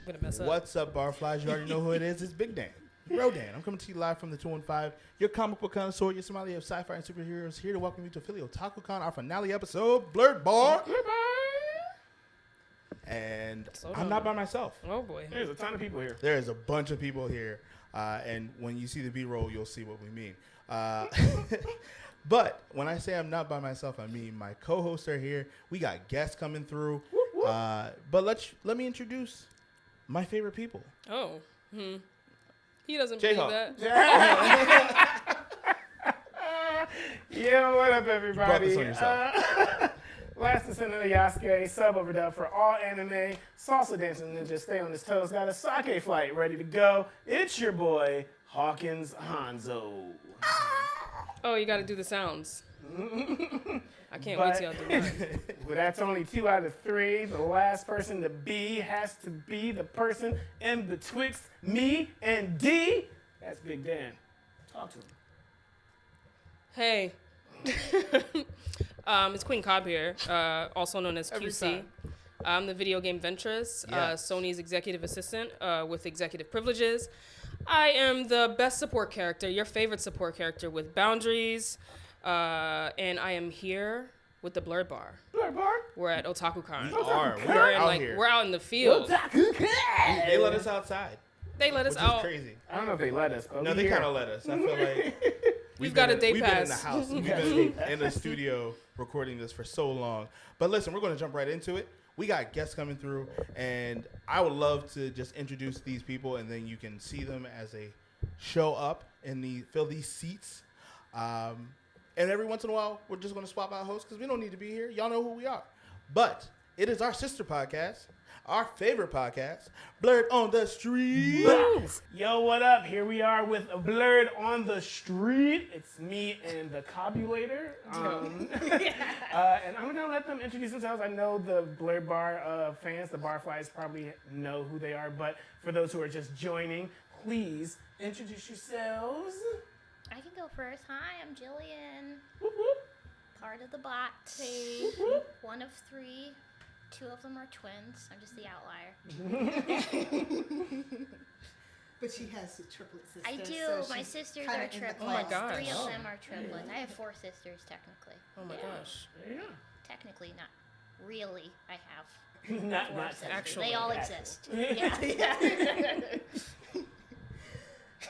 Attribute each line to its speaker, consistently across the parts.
Speaker 1: gonna mess up.
Speaker 2: What's up, Barflies? You already know who it is. It's Big Dan. Rodan. I'm coming to you live from the 215. Your comic book connoisseur, your Somali of sci-fi and superheroes, here to welcome you to Philly Otaku Con, our finale episode, Blerd Bar. And I'm not by myself.
Speaker 1: Oh boy.
Speaker 3: There's a ton of people here.
Speaker 2: There is a bunch of people here. And when you see the B-roll, you'll see what we mean. But when I say I'm not by myself, I mean my co-hosts are here. We got guests coming through. But let me introduce my favorite people.
Speaker 1: Oh. He doesn't
Speaker 2: J-Hawk.
Speaker 1: believe that.
Speaker 3: Yo, what up, everybody?
Speaker 2: You brought this on yourself.
Speaker 3: Last Descent of the Yasuke, sub overdub for all anime, salsa dancing ninja, stay on his toes, got a sake flight ready to go. It's your boy, Hawkins Hanzo.
Speaker 1: Oh, you got to do the sounds. I can't wait till y'all do that.
Speaker 3: Well, that's only 2 out of 3. The last person to be has to be the person in betwixt me and D. That's Big Dan. Talk to him.
Speaker 1: Hey. It's Queen Cobb here, also known as
Speaker 3: Every
Speaker 1: QC.
Speaker 3: time.
Speaker 1: I'm the video game ventress,
Speaker 2: Yes.
Speaker 1: Sony's executive assistant with executive privileges. I am the best support character, your favorite support character with boundaries, and I am here with the Blerd Bar.
Speaker 3: Blerd Bar?
Speaker 1: We're at Otaku Con.
Speaker 2: We are. We
Speaker 1: We're
Speaker 2: are
Speaker 1: in,
Speaker 2: out
Speaker 1: like,
Speaker 2: here.
Speaker 1: we're out in the field.
Speaker 2: They let us outside,
Speaker 1: They let us
Speaker 2: which
Speaker 1: out.
Speaker 2: is crazy.
Speaker 3: I don't know if they let us, but
Speaker 2: No,
Speaker 3: we
Speaker 2: they
Speaker 3: here.
Speaker 2: kind of let us. I feel like
Speaker 1: We've got a day
Speaker 2: we've been in the
Speaker 1: pass.
Speaker 2: house. We've been in the studio recording this for so long. But listen, we're going to jump right into it. We got guests coming through, and I would love to just introduce these people, and then you can see them as they show up and fill these seats. And every once in a while, we're just going to swap out hosts because we don't need to be here. Y'all know who we are. But it is our sister podcast, our favorite podcast, Blerd on the Street.
Speaker 3: Yo, what up? Here we are with a Blerd on the Street. It's me and the Cobulator. And I'm going to let them introduce themselves. I know the Blerd Bar fans, the Barflies, probably know who they are. But for those who are just joining, please introduce yourselves.
Speaker 4: I can go first. Hi, I'm Jillian,
Speaker 3: Whoop, whoop.
Speaker 4: part of the bot.
Speaker 3: Whoop, whoop.
Speaker 4: One of 3. 2 of them are twins. I'm just the outlier.
Speaker 5: But she has a triplet sister.
Speaker 4: I do.
Speaker 5: So
Speaker 4: My
Speaker 5: she's
Speaker 4: sisters
Speaker 5: kinda
Speaker 4: are
Speaker 5: in the
Speaker 4: triplets.
Speaker 1: Oh my
Speaker 5: class.
Speaker 1: gosh.
Speaker 4: 3 of
Speaker 1: Oh.
Speaker 4: them are triplets. I have 4 sisters, technically.
Speaker 1: Oh my gosh.
Speaker 3: There you
Speaker 4: Technically, not really. I have
Speaker 3: go.
Speaker 4: 4
Speaker 3: Not
Speaker 4: sisters.
Speaker 1: actually.
Speaker 4: They all
Speaker 3: Actually.
Speaker 4: exist. Yeah.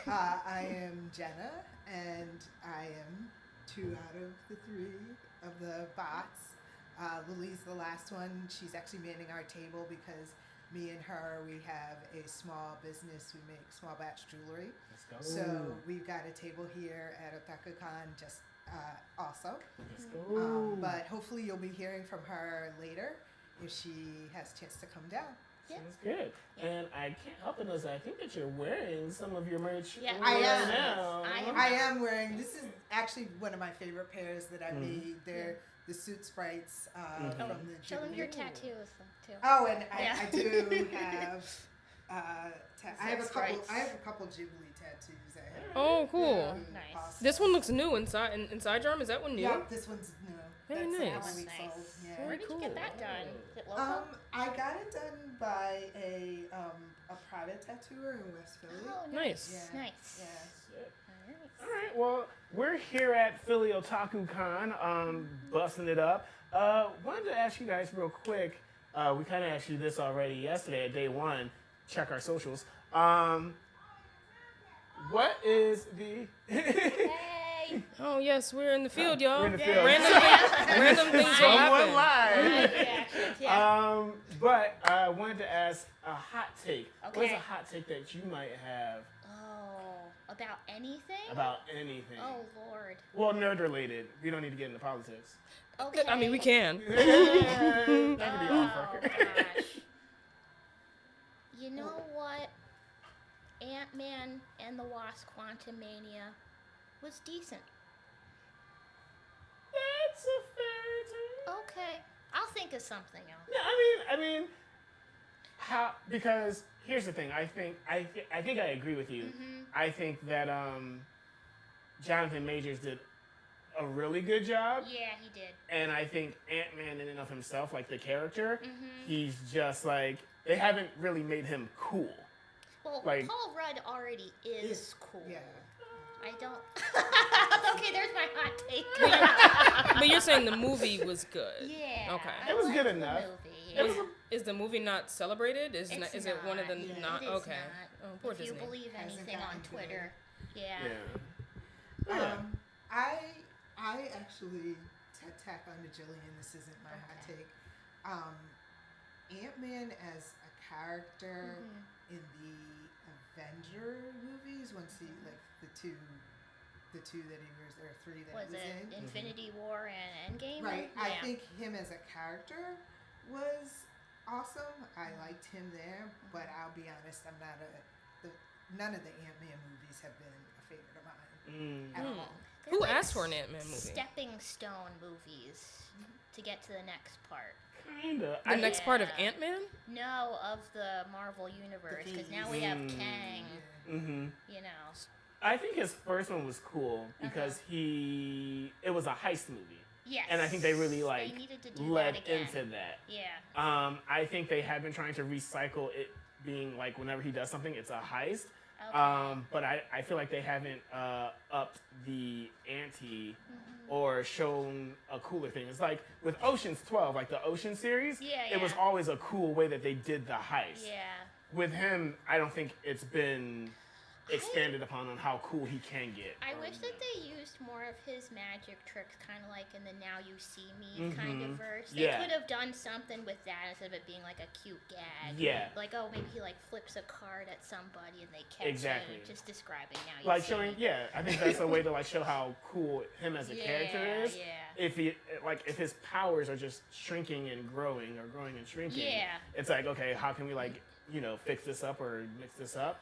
Speaker 5: I am Jenna, and I am 2 out of the 3 of the bots. Lily's the last one. She's actually manning our table because me and her, we have a small business. We make small batch jewelry.
Speaker 3: Let's go.
Speaker 5: So we've got a table here at Otaku Con just also.
Speaker 3: Let's go.
Speaker 5: But hopefully you'll be hearing from her later if she has a chance to come down.
Speaker 3: Sounds good. And I can't help it as I think that you're wearing some of your merch
Speaker 4: Yeah,
Speaker 5: I
Speaker 3: right
Speaker 5: am.
Speaker 3: now.
Speaker 5: I am wearing, this is actually one of my favorite pairs that I made. They're the suit sprites from the
Speaker 4: Show them
Speaker 5: Ghibli.
Speaker 4: your tattoos, too.
Speaker 5: Oh, and
Speaker 4: Yeah.
Speaker 5: I do have, I have a couple.
Speaker 4: Sprites.
Speaker 5: I have a couple Ghibli tattoos. I have.
Speaker 1: Oh, cool.
Speaker 5: Yeah,
Speaker 4: Nice.
Speaker 5: awesome.
Speaker 1: This one looks new inside your arm. Is that one new?
Speaker 5: Yeah, this one's new.
Speaker 1: Very
Speaker 5: That's
Speaker 1: nice.
Speaker 5: one we
Speaker 4: Nice.
Speaker 5: sold. Yeah.
Speaker 4: Where did you get that done? Is it local?
Speaker 5: I got it done by a private tattooer in West Philly.
Speaker 4: Oh,
Speaker 1: Nice.
Speaker 5: Yeah.
Speaker 4: Nice.
Speaker 5: Yeah.
Speaker 3: All right, well, we're here at Philly Otaku Con, busting it up. Wanted to ask you guys real quick. We kind of asked you this already yesterday at day 1. Check our socials. What is the...
Speaker 4: Hey!
Speaker 1: Oh yes, we're in the field, y'all.
Speaker 3: We're in the field.
Speaker 1: Random things will
Speaker 3: Someone
Speaker 1: happen.
Speaker 3: lied.
Speaker 4: Reactions, yeah.
Speaker 3: But I wanted to ask a hot take. What's
Speaker 4: Okay.
Speaker 3: a hot take that you might have
Speaker 4: Oh, about anything?
Speaker 3: about anything?
Speaker 4: Oh, Lord.
Speaker 3: Well, nerd related. We don't need to get into politics.
Speaker 4: Okay.
Speaker 1: I mean, we can.
Speaker 3: That could be off
Speaker 4: Oh,
Speaker 3: record.
Speaker 4: gosh. You know what? Ant-Man and the Wasp Quantumania was decent.
Speaker 3: That's a fair take.
Speaker 4: Okay. I'll think of something else.
Speaker 3: No, I mean, how? Because here's the thing. I think I agree with you. I think that Jonathan Majors did a really good job,
Speaker 4: Yeah, he did.
Speaker 3: and I think Ant-Man in and of himself, like the character, he's just like they haven't really made him cool.
Speaker 4: Well,
Speaker 3: Like-
Speaker 4: Paul Rudd already is cool.
Speaker 5: Yeah.
Speaker 4: I don't. Okay, there's my hot take.
Speaker 1: But you're saying the movie was good.
Speaker 4: Yeah.
Speaker 1: Okay.
Speaker 4: I
Speaker 3: It was
Speaker 4: liked
Speaker 3: good
Speaker 4: the
Speaker 3: enough.
Speaker 4: movie.
Speaker 3: It was
Speaker 1: Is the movie not celebrated? Is
Speaker 4: It's
Speaker 1: it one of the
Speaker 5: not.
Speaker 1: not?
Speaker 4: It is
Speaker 1: Okay.
Speaker 4: not.
Speaker 1: Oh, poor
Speaker 4: If
Speaker 1: Disney.
Speaker 4: you believe
Speaker 5: Hasn't
Speaker 4: anything on
Speaker 5: gotten good.
Speaker 4: Twitter. Yeah.
Speaker 3: Yeah.
Speaker 5: I actually tack on to Jillian. This isn't my hot
Speaker 4: Okay.
Speaker 5: take. Ant-Man as a character in the Avenger movies. Once he the two that he was or three that
Speaker 4: Was
Speaker 5: he was
Speaker 4: it
Speaker 5: in.
Speaker 4: Infinity War and Endgame?
Speaker 5: Right.
Speaker 4: Yeah.
Speaker 5: I think him as a character was awesome. I liked him there, but I'll be honest, I'm not none of the Ant-Man movies have been a favorite of mine at all.
Speaker 4: They're
Speaker 1: Who
Speaker 4: like
Speaker 1: asked for an Ant-Man movie?
Speaker 4: Stepping stone movies to get to the next part.
Speaker 3: Kinda.
Speaker 1: The next part of
Speaker 4: Yeah.
Speaker 1: Ant-Man?
Speaker 4: No, of the Marvel universe, because now we have Kang.
Speaker 3: Mm-hmm.
Speaker 4: You know.
Speaker 3: I think his first one was cool because it was a heist movie.
Speaker 4: Yes.
Speaker 3: And I think they really
Speaker 4: They needed to do
Speaker 3: led
Speaker 4: that again.
Speaker 3: into that.
Speaker 4: Yeah.
Speaker 3: I think they have been trying to recycle it being like whenever he does something, it's a heist.
Speaker 4: Okay.
Speaker 3: But I feel like they haven't upped the ante or shown a cooler thing. It's like with Ocean's 12, like the Ocean series,
Speaker 4: Yeah,
Speaker 3: it was
Speaker 4: yeah.
Speaker 3: always a cool way that they did the heist.
Speaker 4: Yeah.
Speaker 3: With him, I don't think it's been expanded upon on how cool he can get.
Speaker 4: I wish that they used more of his magic tricks, kind of like in the Now You See Me kind of verse. They
Speaker 3: Yeah.
Speaker 4: could have done something with that instead of it being like a cute gag.
Speaker 3: Yeah.
Speaker 4: Like, oh, maybe he like flips a card at somebody and they catch
Speaker 3: Exactly.
Speaker 4: it. Just describing Now You
Speaker 3: Like
Speaker 4: See
Speaker 3: showing,
Speaker 4: Me.
Speaker 3: I think that's a way to like show how cool him as a character is.
Speaker 4: Yeah.
Speaker 3: If his powers are just shrinking and growing or growing and shrinking,
Speaker 4: Yeah.
Speaker 3: it's like, okay, how can we like fix this up or mix this up?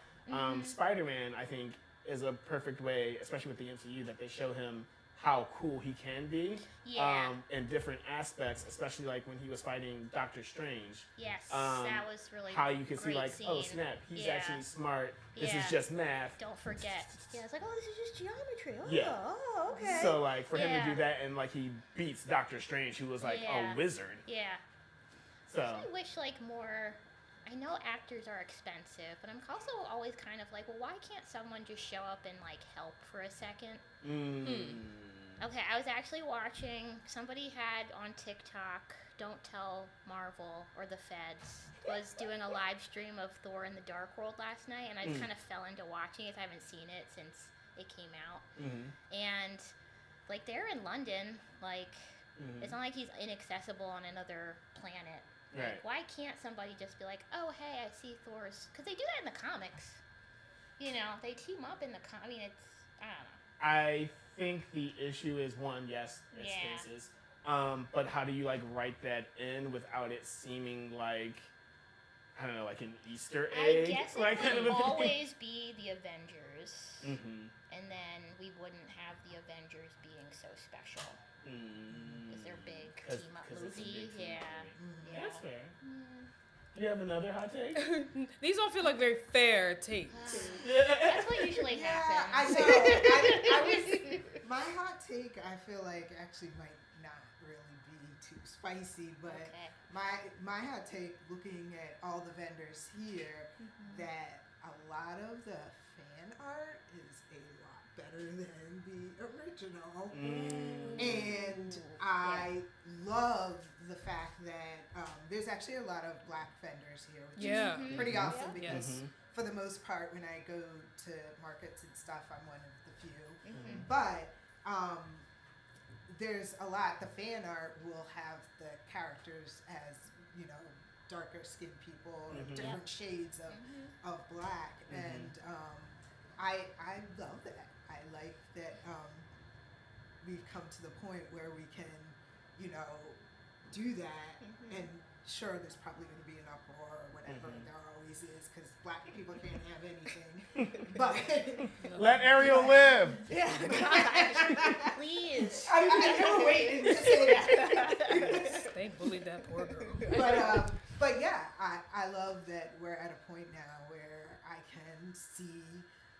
Speaker 3: Spider-Man, I think, is a perfect way, especially with the MCU, that they show him how cool he can be
Speaker 4: Yeah.
Speaker 3: in different aspects, especially like when he was fighting Doctor Strange.
Speaker 4: Yes,
Speaker 3: Um,
Speaker 4: that was really
Speaker 3: How you can see
Speaker 4: great
Speaker 3: like,
Speaker 4: scene.
Speaker 3: oh snap, he's
Speaker 4: Yeah.
Speaker 3: actually smart. This
Speaker 4: Yeah.
Speaker 3: is just math.
Speaker 4: Don't forget. Yeah, it's like, oh, this is just geometry. Oh,
Speaker 3: Yeah.
Speaker 4: oh okay.
Speaker 3: So like for him to
Speaker 4: Yeah.
Speaker 3: do that and like he beats Doctor Strange, who was like
Speaker 4: Yeah.
Speaker 3: a wizard.
Speaker 4: Yeah.
Speaker 3: So
Speaker 4: I wish like more. I know actors are expensive, but I'm also always kind of like, well, why can't someone just show up and like help for a second? Okay, I was actually watching. Somebody had on TikTok, "Don't Tell Marvel or the Feds," was doing a live stream of Thor in the Dark World last night, and I just kind of fell into watching it. I haven't seen it since it came out, and like they're in London, like it's not like he's inaccessible on another planet. Like,
Speaker 3: Right.
Speaker 4: why can't somebody just be like, "Oh, hey, I see Thor's," because they do that in the comics. You know, they team up in the I mean, it's I don't know.
Speaker 3: I think the issue is one, yes,
Speaker 4: Yeah.
Speaker 3: expenses. But how do you like write that in without it seeming like I don't know, like an Easter egg?
Speaker 4: I guess
Speaker 3: like
Speaker 4: it would
Speaker 3: a thing?
Speaker 4: always be the Avengers,
Speaker 3: Mhm.
Speaker 4: and then we wouldn't have the Avengers being so special. It's their big
Speaker 3: 'Cause-
Speaker 4: team up
Speaker 3: 'cause it's a
Speaker 4: movie.
Speaker 3: big team
Speaker 4: Yeah.
Speaker 3: up
Speaker 4: Yeah.
Speaker 3: That's fair. Do you have another hot take?
Speaker 1: These don't feel like very fair takes.
Speaker 4: That's what usually
Speaker 5: Yeah,
Speaker 4: happens.
Speaker 5: I know. I was my hot take. I feel like actually might not really be too spicy, but
Speaker 4: Okay.
Speaker 5: my hot take, looking at all the vendors here, that a lot of the fan art is a lot better than the original. And I love the fact that there's actually a lot of black vendors here, which
Speaker 1: Yeah.
Speaker 5: is pretty awesome
Speaker 1: Yeah.
Speaker 5: because for the most part, when I go to markets and stuff, I'm one of the few. But there's a lot. The fan art will have the characters as, darker skinned people or different shades of black. And I love that. I like that we've come to the point where we can, do that. And sure, there's probably going to be an uproar or whatever. There always is, because black people can't have anything. But
Speaker 3: Let Ariel live.
Speaker 5: yeah,
Speaker 4: Please.
Speaker 5: I were waiting to say that.
Speaker 1: They bullied that poor girl.
Speaker 5: But yeah, I love that we're at a point now where I can see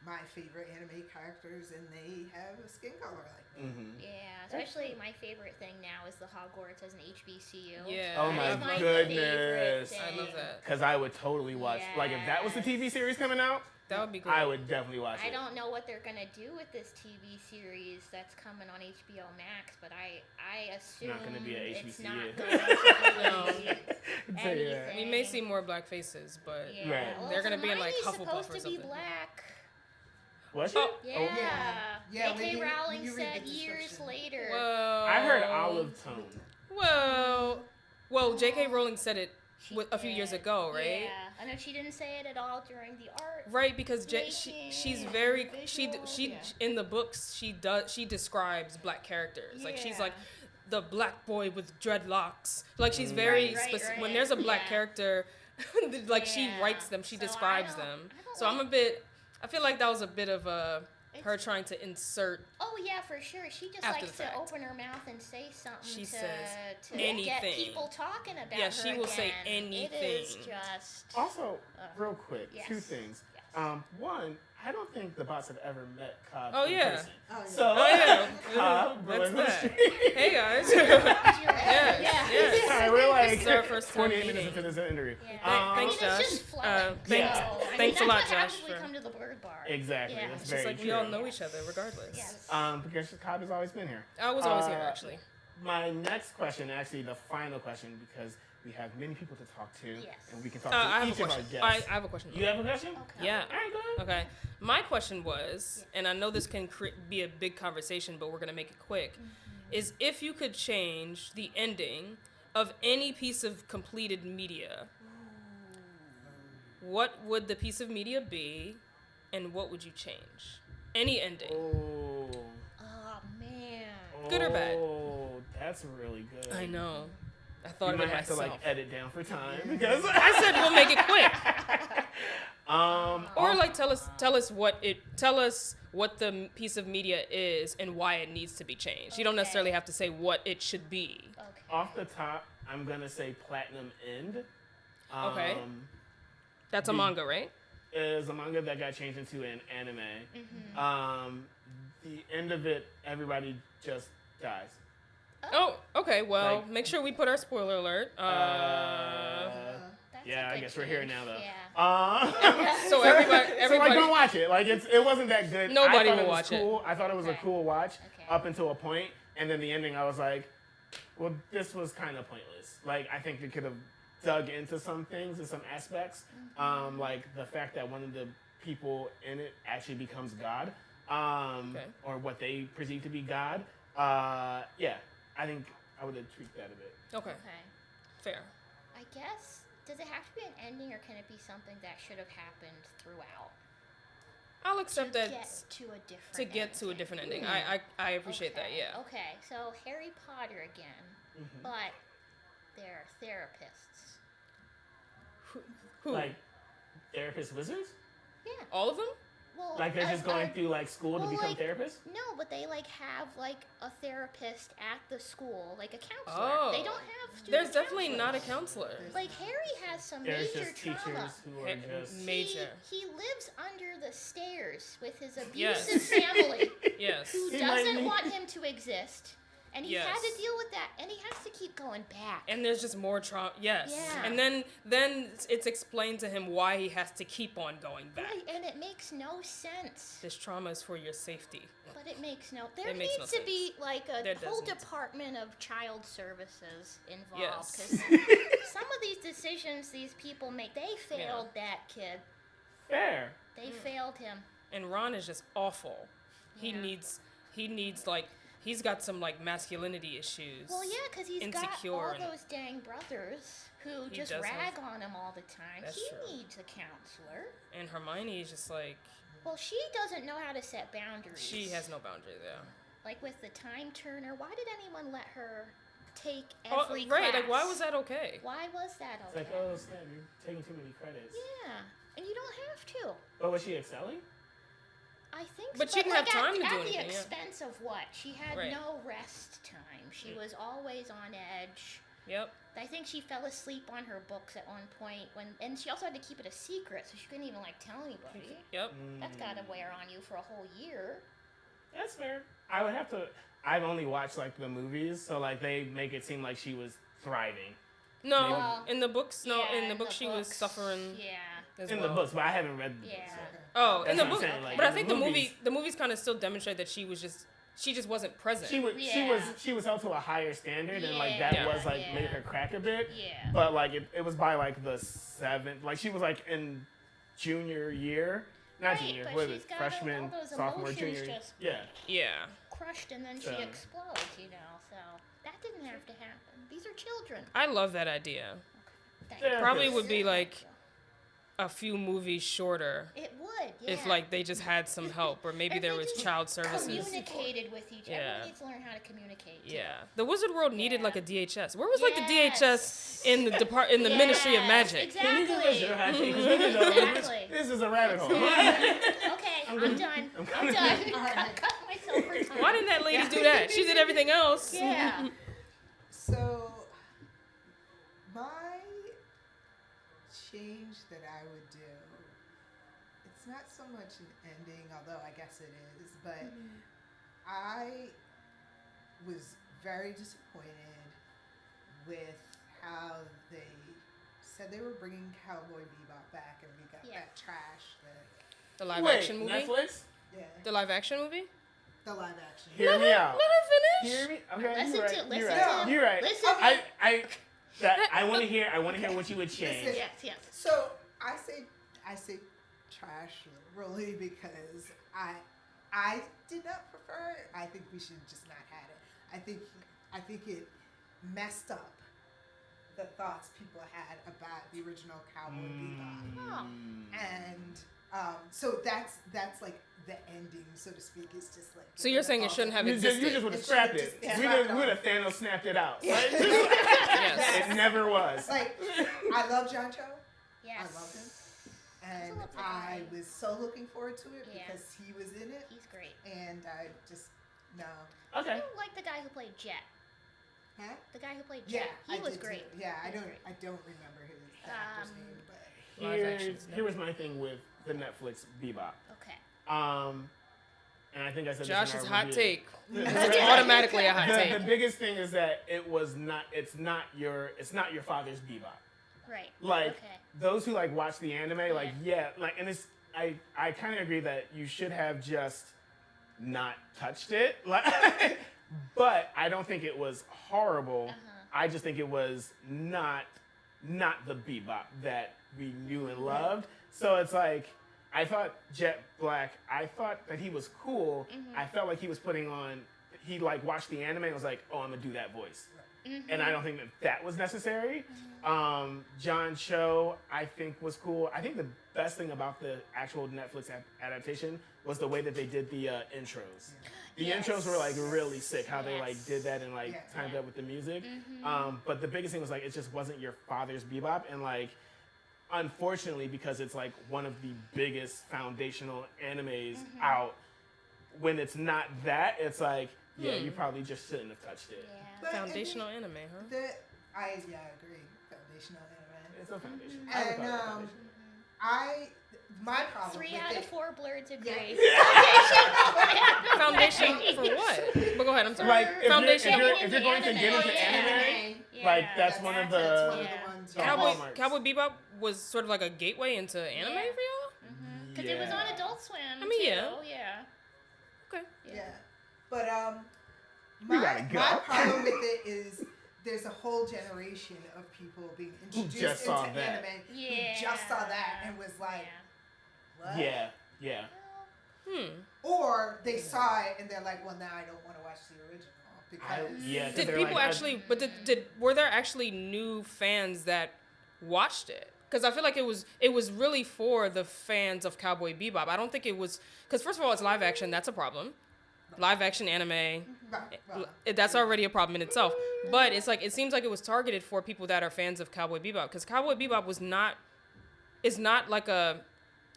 Speaker 5: my favorite anime characters, and they have a skin color like me.
Speaker 4: Yeah, especially my favorite thing now is the Hogwarts as an HBCU.
Speaker 1: Yeah.
Speaker 3: Oh
Speaker 4: That
Speaker 3: my
Speaker 4: is
Speaker 3: goodness.
Speaker 4: favorite
Speaker 1: I
Speaker 4: thing.
Speaker 1: love that.
Speaker 3: Because I would totally watch. Like, if that was the TV series coming out,
Speaker 1: That would be great.
Speaker 3: I would definitely watch it.
Speaker 4: I don't know what they're gonna do with this TV series that's coming on HBO Max, but I assume
Speaker 3: not gonna be a
Speaker 4: it's
Speaker 3: HBCU.
Speaker 4: not going to
Speaker 1: No.
Speaker 4: be
Speaker 3: So, yeah.
Speaker 4: anything.
Speaker 1: We may see more black faces, but
Speaker 4: Yeah.
Speaker 3: Right.
Speaker 4: Well,
Speaker 1: they're gonna be in like
Speaker 4: Hermione's
Speaker 1: Hufflepuff
Speaker 4: supposed
Speaker 1: or
Speaker 4: to be
Speaker 1: something.
Speaker 4: black.
Speaker 3: Was she?
Speaker 1: Oh.
Speaker 4: Yeah.
Speaker 5: Yeah, when
Speaker 4: J.K.
Speaker 5: you
Speaker 4: Rowling
Speaker 5: read the
Speaker 4: said years
Speaker 5: description.
Speaker 4: later.
Speaker 1: Well,
Speaker 3: I heard olive tone.
Speaker 1: Well, J.K. Rowling said it
Speaker 4: She
Speaker 1: a few years
Speaker 4: did.
Speaker 1: ago, right?
Speaker 4: Yeah, I know she didn't say it at all during the art.
Speaker 1: Right, because
Speaker 4: Making
Speaker 1: she's very she
Speaker 4: visual,
Speaker 1: in the books she describes black characters. Like she's
Speaker 4: Yeah.
Speaker 1: like the black boy with dreadlocks. Like she's very
Speaker 4: Right,
Speaker 1: When
Speaker 4: right.
Speaker 1: there's a black
Speaker 4: Yeah.
Speaker 1: character, like she
Speaker 4: Yeah.
Speaker 1: writes them, she
Speaker 4: So I
Speaker 1: describes
Speaker 4: don't-
Speaker 1: them.
Speaker 4: I don't
Speaker 1: So I'm a
Speaker 4: like-
Speaker 1: bit. I feel like that was a bit of a her
Speaker 4: It's-
Speaker 1: trying to insert.
Speaker 4: Oh yeah, for sure. She just
Speaker 1: After
Speaker 4: likes
Speaker 1: the
Speaker 4: to
Speaker 1: fact.
Speaker 4: open her mouth and say something
Speaker 1: She
Speaker 4: to
Speaker 1: says
Speaker 4: get
Speaker 1: anything.
Speaker 4: people talking about
Speaker 1: Yeah,
Speaker 4: her
Speaker 1: she will say
Speaker 4: again. It is
Speaker 1: anything.
Speaker 4: just
Speaker 3: Also, real quick,
Speaker 4: Yes.
Speaker 3: two things.
Speaker 4: Yes.
Speaker 3: One, I don't think the bots have ever met Cobb
Speaker 1: Oh,
Speaker 3: in
Speaker 1: yeah.
Speaker 3: person.
Speaker 5: Oh, yeah.
Speaker 3: So,
Speaker 1: Oh yeah,
Speaker 3: Cobb,
Speaker 1: that's
Speaker 3: Berlin
Speaker 1: that.
Speaker 3: Street.
Speaker 1: Hey guys.
Speaker 4: yeah.
Speaker 1: yes.
Speaker 3: All right, we're like
Speaker 1: This is our first time
Speaker 3: 28 minutes
Speaker 1: meeting.
Speaker 3: into this interview.
Speaker 4: Yeah.
Speaker 1: Thanks,
Speaker 4: I mean,
Speaker 1: Josh.
Speaker 4: It's just flowing.
Speaker 1: Thanks-
Speaker 3: Yeah.
Speaker 1: thanks a
Speaker 4: that's
Speaker 1: lot,
Speaker 4: what happens
Speaker 1: Josh,
Speaker 4: when we
Speaker 1: for-
Speaker 4: come to the Bird Bar.
Speaker 3: Exactly.
Speaker 4: Yeah.
Speaker 3: That's
Speaker 1: It's
Speaker 3: very
Speaker 1: just like
Speaker 3: true.
Speaker 1: we all know each other regardless.
Speaker 4: Yes.
Speaker 3: Because Cobb has always been here.
Speaker 1: I was always here actually.
Speaker 3: My next question, actually the final question, because we have many people to talk to,
Speaker 4: Yes.
Speaker 3: and we can talk
Speaker 1: I
Speaker 3: to
Speaker 1: have a
Speaker 3: each of our
Speaker 1: question.
Speaker 3: guests.
Speaker 1: I have a question.
Speaker 3: You have a question?
Speaker 4: Okay.
Speaker 1: Yeah.
Speaker 3: All right, go ahead.
Speaker 1: Okay. My question was, and I know this can be a big conversation, but we're gonna make it quick. Is if you could change the ending of any piece of completed media, what would the piece of media be, and what would you change? Any ending.
Speaker 3: Oh.
Speaker 4: Oh man.
Speaker 1: Good or bad?
Speaker 3: Oh, that's really good.
Speaker 1: I know. I
Speaker 3: You
Speaker 1: thought of
Speaker 3: might
Speaker 1: it
Speaker 3: have to
Speaker 1: myself.
Speaker 3: like edit down for time because
Speaker 1: I said we'll make it quick. Or
Speaker 3: also-
Speaker 1: like tell us what the piece of media is and why it needs to be changed. You don't
Speaker 4: Okay.
Speaker 1: necessarily have to say what it should be.
Speaker 4: Okay.
Speaker 3: off the top, I'm gonna say Platinum End.
Speaker 1: Okay. That's a
Speaker 3: The-
Speaker 1: manga, right?
Speaker 3: Is a manga that got changed into an anime. The end of it, everybody just dies.
Speaker 1: Oh, okay. Well,
Speaker 3: Like-
Speaker 1: make sure we put our spoiler alert.
Speaker 4: That's
Speaker 3: Yeah,
Speaker 4: a
Speaker 3: I
Speaker 4: good
Speaker 3: guess we're here
Speaker 4: change.
Speaker 3: now though.
Speaker 4: Yeah.
Speaker 1: So everybody,
Speaker 3: So like, don't watch it. Like it wasn't that good.
Speaker 1: Nobody
Speaker 3: I thought
Speaker 1: will
Speaker 3: it was
Speaker 1: watch it.
Speaker 3: cool. I thought it was a
Speaker 4: Okay.
Speaker 3: cool watch
Speaker 4: Okay.
Speaker 3: up until a point, and then the ending, I was like, well, this was kind of pointless. Like I think it could have dug into some things and some aspects, like the fact that one of the people in it actually becomes God, or what they perceive to be God. Yeah, I think I would have tweaked that a bit.
Speaker 1: Okay,
Speaker 4: Okay.
Speaker 1: fair.
Speaker 4: I guess, does it have to be an ending or can it be something that should have happened throughout?
Speaker 1: I'll accept
Speaker 4: to
Speaker 1: that
Speaker 4: get to a different
Speaker 1: to get to a
Speaker 4: ending?
Speaker 1: different ending. I appreciate that.
Speaker 4: Okay,
Speaker 1: Yeah.
Speaker 4: Okay, so Harry Potter again, but they're therapists.
Speaker 1: Who?
Speaker 3: Like therapist wizards,
Speaker 4: Yeah.
Speaker 1: All of them?
Speaker 4: Well,
Speaker 3: like they're just going through like school to
Speaker 4: well,
Speaker 3: become
Speaker 4: like-
Speaker 3: therapists.
Speaker 4: No, but they like have like a therapist at the school, like a counselor.
Speaker 1: Oh.
Speaker 4: They don't have student
Speaker 1: There's definitely not a
Speaker 4: counselors.
Speaker 1: counselor.
Speaker 4: Like Harry has some
Speaker 3: There's
Speaker 4: major
Speaker 3: just
Speaker 4: trauma.
Speaker 3: teachers who are just.
Speaker 1: Major.
Speaker 4: He lives under the stairs with his
Speaker 1: Yes.
Speaker 4: abusive family
Speaker 1: Yes.
Speaker 4: who
Speaker 3: He might
Speaker 4: doesn't
Speaker 3: need-
Speaker 4: want him to exist. And he had
Speaker 1: Yes.
Speaker 4: to deal with that, and he has to keep going back.
Speaker 1: And there's just more trauma. Yes.
Speaker 4: Yeah.
Speaker 1: And then it's explained to him why he has to keep on going back.
Speaker 4: Right, and it makes no sense.
Speaker 1: This trauma is for your safety.
Speaker 4: But it makes no. There
Speaker 1: It makes
Speaker 4: needs
Speaker 1: no
Speaker 4: to be like a
Speaker 1: There
Speaker 4: whole
Speaker 1: doesn't.
Speaker 4: department of child services involved.
Speaker 1: Yes.
Speaker 4: Because some of these decisions these people make, they failed that kid.
Speaker 3: Fair.
Speaker 4: They failed him.
Speaker 1: And Ron is just awful. He
Speaker 4: Yeah.
Speaker 1: needs like he's got some like masculinity issues.
Speaker 4: Well, yeah, because he's got
Speaker 1: Insecure
Speaker 4: all
Speaker 1: and-
Speaker 4: those dang brothers who
Speaker 1: He
Speaker 4: just
Speaker 1: does
Speaker 4: rag
Speaker 1: have-
Speaker 4: on him all the time.
Speaker 1: That's
Speaker 4: He
Speaker 1: true.
Speaker 4: needs a counselor.
Speaker 1: And Hermione is just like
Speaker 4: Well, she doesn't know how to set boundaries.
Speaker 1: she has no boundary there.
Speaker 4: Like with the time turner, why did anyone let her take
Speaker 1: Oh,
Speaker 4: every
Speaker 1: right,
Speaker 4: class?
Speaker 1: like why was that okay?
Speaker 4: Why was that
Speaker 3: It's
Speaker 4: okay?
Speaker 3: like, oh snap, you're taking too many credits.
Speaker 4: Yeah, and you don't have to.
Speaker 3: But was she excelling?
Speaker 4: I think
Speaker 1: But
Speaker 4: so.
Speaker 1: she didn't have
Speaker 4: like
Speaker 1: time to do
Speaker 4: at
Speaker 1: anything,
Speaker 4: the
Speaker 1: yeah.
Speaker 4: expense of what? She had
Speaker 1: Right.
Speaker 4: no rest time. She was always on edge.
Speaker 1: Yep.
Speaker 4: I think she fell asleep on her books at one point and she also had to keep it a secret, so she couldn't even like tell anybody.
Speaker 1: Yep.
Speaker 4: That's gotta wear on you for a whole year.
Speaker 3: That's fair. I would have to. I've only watched like the movies, so like they make it seem like she was thriving
Speaker 1: No,
Speaker 4: Well,
Speaker 1: in the books, no,
Speaker 4: yeah,
Speaker 1: in the books she was
Speaker 4: books,
Speaker 1: suffering
Speaker 4: Yeah.
Speaker 1: as
Speaker 3: in
Speaker 1: well.
Speaker 3: the books, but I haven't read the
Speaker 4: Yeah.
Speaker 3: books. So.
Speaker 1: Oh,
Speaker 3: That's
Speaker 1: in the
Speaker 3: what I'm
Speaker 1: book,
Speaker 3: saying, like,
Speaker 1: but I
Speaker 3: in
Speaker 1: think
Speaker 3: the
Speaker 1: the movies kind of still demonstrate that she just wasn't present.
Speaker 3: She was held to a higher standard, and like that
Speaker 1: Yeah.
Speaker 3: was like
Speaker 4: Yeah.
Speaker 3: made her crack a bit.
Speaker 4: Yeah.
Speaker 3: But like it was by like the 7th, like she was like in junior year, not
Speaker 4: Right,
Speaker 3: junior,
Speaker 4: but
Speaker 3: what is
Speaker 4: she's
Speaker 3: it,
Speaker 4: got
Speaker 3: freshman,
Speaker 4: all those
Speaker 3: sophomore,
Speaker 4: emotions
Speaker 3: junior.
Speaker 4: just-
Speaker 3: Yeah.
Speaker 1: Yeah.
Speaker 4: Crushed and then
Speaker 3: So-
Speaker 4: she explodes, so that didn't have to happen. These are children.
Speaker 1: I love that idea.
Speaker 4: Thank
Speaker 3: Yeah.
Speaker 4: you.
Speaker 1: Probably would be
Speaker 4: Thank
Speaker 1: like
Speaker 4: you.
Speaker 1: a few movies shorter
Speaker 4: It would, yeah.
Speaker 1: if like they just had some help, or maybe
Speaker 4: If
Speaker 1: there
Speaker 4: they
Speaker 1: was
Speaker 4: just
Speaker 1: child services.
Speaker 4: communicated with each other.
Speaker 1: Yeah.
Speaker 4: Everyone needs to learn how to communicate. too.
Speaker 1: Yeah, the Wizard World needed
Speaker 4: Yeah.
Speaker 1: like a DHS. Where was like the
Speaker 4: Yes.
Speaker 1: DHS in the Ministry of
Speaker 4: Yes,
Speaker 1: Magic?
Speaker 3: Can you
Speaker 4: Exactly.
Speaker 3: give us your hot take? 'Cause we can go-
Speaker 4: Exactly.
Speaker 3: This is a rabbit hole.
Speaker 4: Okay, I'm done. I'm
Speaker 3: coming.
Speaker 4: done.
Speaker 3: All right.
Speaker 4: Cut myself for time.
Speaker 1: Why didn't that lady do that? She did everything else.
Speaker 4: Yeah.
Speaker 5: So, my change that I would do, it's not so much an ending, although I guess it is, but I was very disappointed with how they said they were bringing Cowboy Bebop back, and we got
Speaker 4: Yeah.
Speaker 5: that trash,
Speaker 1: The live
Speaker 3: Wait,
Speaker 1: action movie.
Speaker 3: Netflix?
Speaker 1: The live action movie.
Speaker 5: the live action.
Speaker 3: Hear me out.
Speaker 1: Let her finish.
Speaker 3: Hear me? Okay,
Speaker 4: Listen
Speaker 3: you're
Speaker 4: to-
Speaker 3: right.
Speaker 4: listen
Speaker 3: You're
Speaker 5: to-
Speaker 3: right. You're right.
Speaker 4: listen to-
Speaker 3: I want to hear. I want to hear what you would change.
Speaker 5: Listen.
Speaker 4: Yes.
Speaker 5: So I say trash really because I did not prefer it. I think we should just not had it. I think it messed up the thoughts people had about the original Cowboy Bebop,
Speaker 4: Oh.
Speaker 5: and so that's like the ending, so to speak. Is just like
Speaker 1: So you're saying it shouldn't have
Speaker 3: You
Speaker 1: existed?
Speaker 3: just would have
Speaker 5: It
Speaker 3: scrapped
Speaker 5: should've
Speaker 3: it.
Speaker 5: just-
Speaker 3: We
Speaker 5: yeah.
Speaker 3: would have Thanos snapped it out.
Speaker 5: Yeah.
Speaker 3: Right?
Speaker 1: Yes.
Speaker 3: It never was.
Speaker 5: like I love John Cho.
Speaker 4: Yes.
Speaker 5: I love him.
Speaker 4: He's a
Speaker 5: And
Speaker 4: lovely
Speaker 5: I
Speaker 4: guy.
Speaker 5: was so looking forward to it
Speaker 4: Yeah.
Speaker 5: because he was in it,
Speaker 4: He's great.
Speaker 5: and I just no.
Speaker 3: Okay.
Speaker 4: I like the guy who played Jet.
Speaker 5: Huh?
Speaker 4: The guy who played
Speaker 5: Yeah,
Speaker 4: Jet. He was
Speaker 5: did too.
Speaker 4: great.
Speaker 5: Yeah,
Speaker 4: He
Speaker 5: I
Speaker 4: was
Speaker 5: don't,
Speaker 4: great.
Speaker 5: I don't remember the actor's
Speaker 4: Um,
Speaker 5: name, but
Speaker 1: Live action's
Speaker 3: Here was my thing with the Netflix Bebop.
Speaker 4: Okay.
Speaker 3: And I think I said
Speaker 1: Josh's
Speaker 3: this in our
Speaker 1: hot
Speaker 3: review.
Speaker 1: take. It's automatically a hot
Speaker 3: The
Speaker 1: take.
Speaker 3: biggest thing is that it's not your father's Bebop.
Speaker 4: Right.
Speaker 3: Like
Speaker 4: Okay.
Speaker 3: those who like watch the anime, like and it's I kind of agree that you should have just not touched it, like, but I don't think it was horrible. I just think it was not the Bebop that we knew and loved. So it's like I thought Jet Black. I thought that he was cool. I felt like he was putting on. He like watched the anime and was like, "Oh, I'm gonna do that voice." And I don't think that was necessary. John Cho, I think, was cool. I think the best thing about the actual Netflix adaptation was the way that they did the intros. The intros were like really sick, how they like did that and like timed up with the music. But the biggest thing was like it just wasn't your father's Bebop, and like unfortunately because it's like one of the biggest foundational animes out. When it's not that, it's like you probably just shouldn't have touched it.
Speaker 4: Yeah.
Speaker 5: But
Speaker 1: Foundational anime, huh?
Speaker 5: I agree. Foundational anime.
Speaker 3: It's a foundation.
Speaker 5: And my problem
Speaker 4: 3
Speaker 5: with
Speaker 4: out
Speaker 5: it,
Speaker 4: of 4 Blerds agree.
Speaker 1: Foundation for what? But go ahead. I'm sorry.
Speaker 3: Like if
Speaker 1: Foundation.
Speaker 3: you're going to get into anime, like that's one of
Speaker 5: that's one
Speaker 3: the
Speaker 5: of the ones.
Speaker 3: Yeah.
Speaker 1: Cowboy
Speaker 3: Hallmarks.
Speaker 1: Bebop was sort of like a gateway into anime
Speaker 4: Yeah.
Speaker 1: for y'all.
Speaker 4: Because it was on Adult Swim.
Speaker 1: I mean,
Speaker 4: too.
Speaker 1: yeah. Okay.
Speaker 5: Yeah. But
Speaker 3: We
Speaker 5: my
Speaker 3: gotta go.
Speaker 5: my problem with it is there's a whole generation of people being introduced
Speaker 3: just saw
Speaker 5: into
Speaker 3: that.
Speaker 5: anime
Speaker 4: Yeah.
Speaker 5: who just saw that and was like, what?
Speaker 3: Yeah.
Speaker 5: Or they saw it and they're like, well, now I don't want to watch the original because
Speaker 3: Yeah. 'cause
Speaker 1: Did
Speaker 3: they're
Speaker 1: people
Speaker 3: like,
Speaker 1: actually? But were there actually new fans that watched it? Because I feel like it was really for the fans of Cowboy Bebop. I don't think it was because first of all, it's live action. That's a problem. Live action anime.
Speaker 5: Right, well,
Speaker 1: That's already a problem in itself. But it's like it seems like it was targeted for people that are fans of Cowboy Bebop because Cowboy Bebop is not like a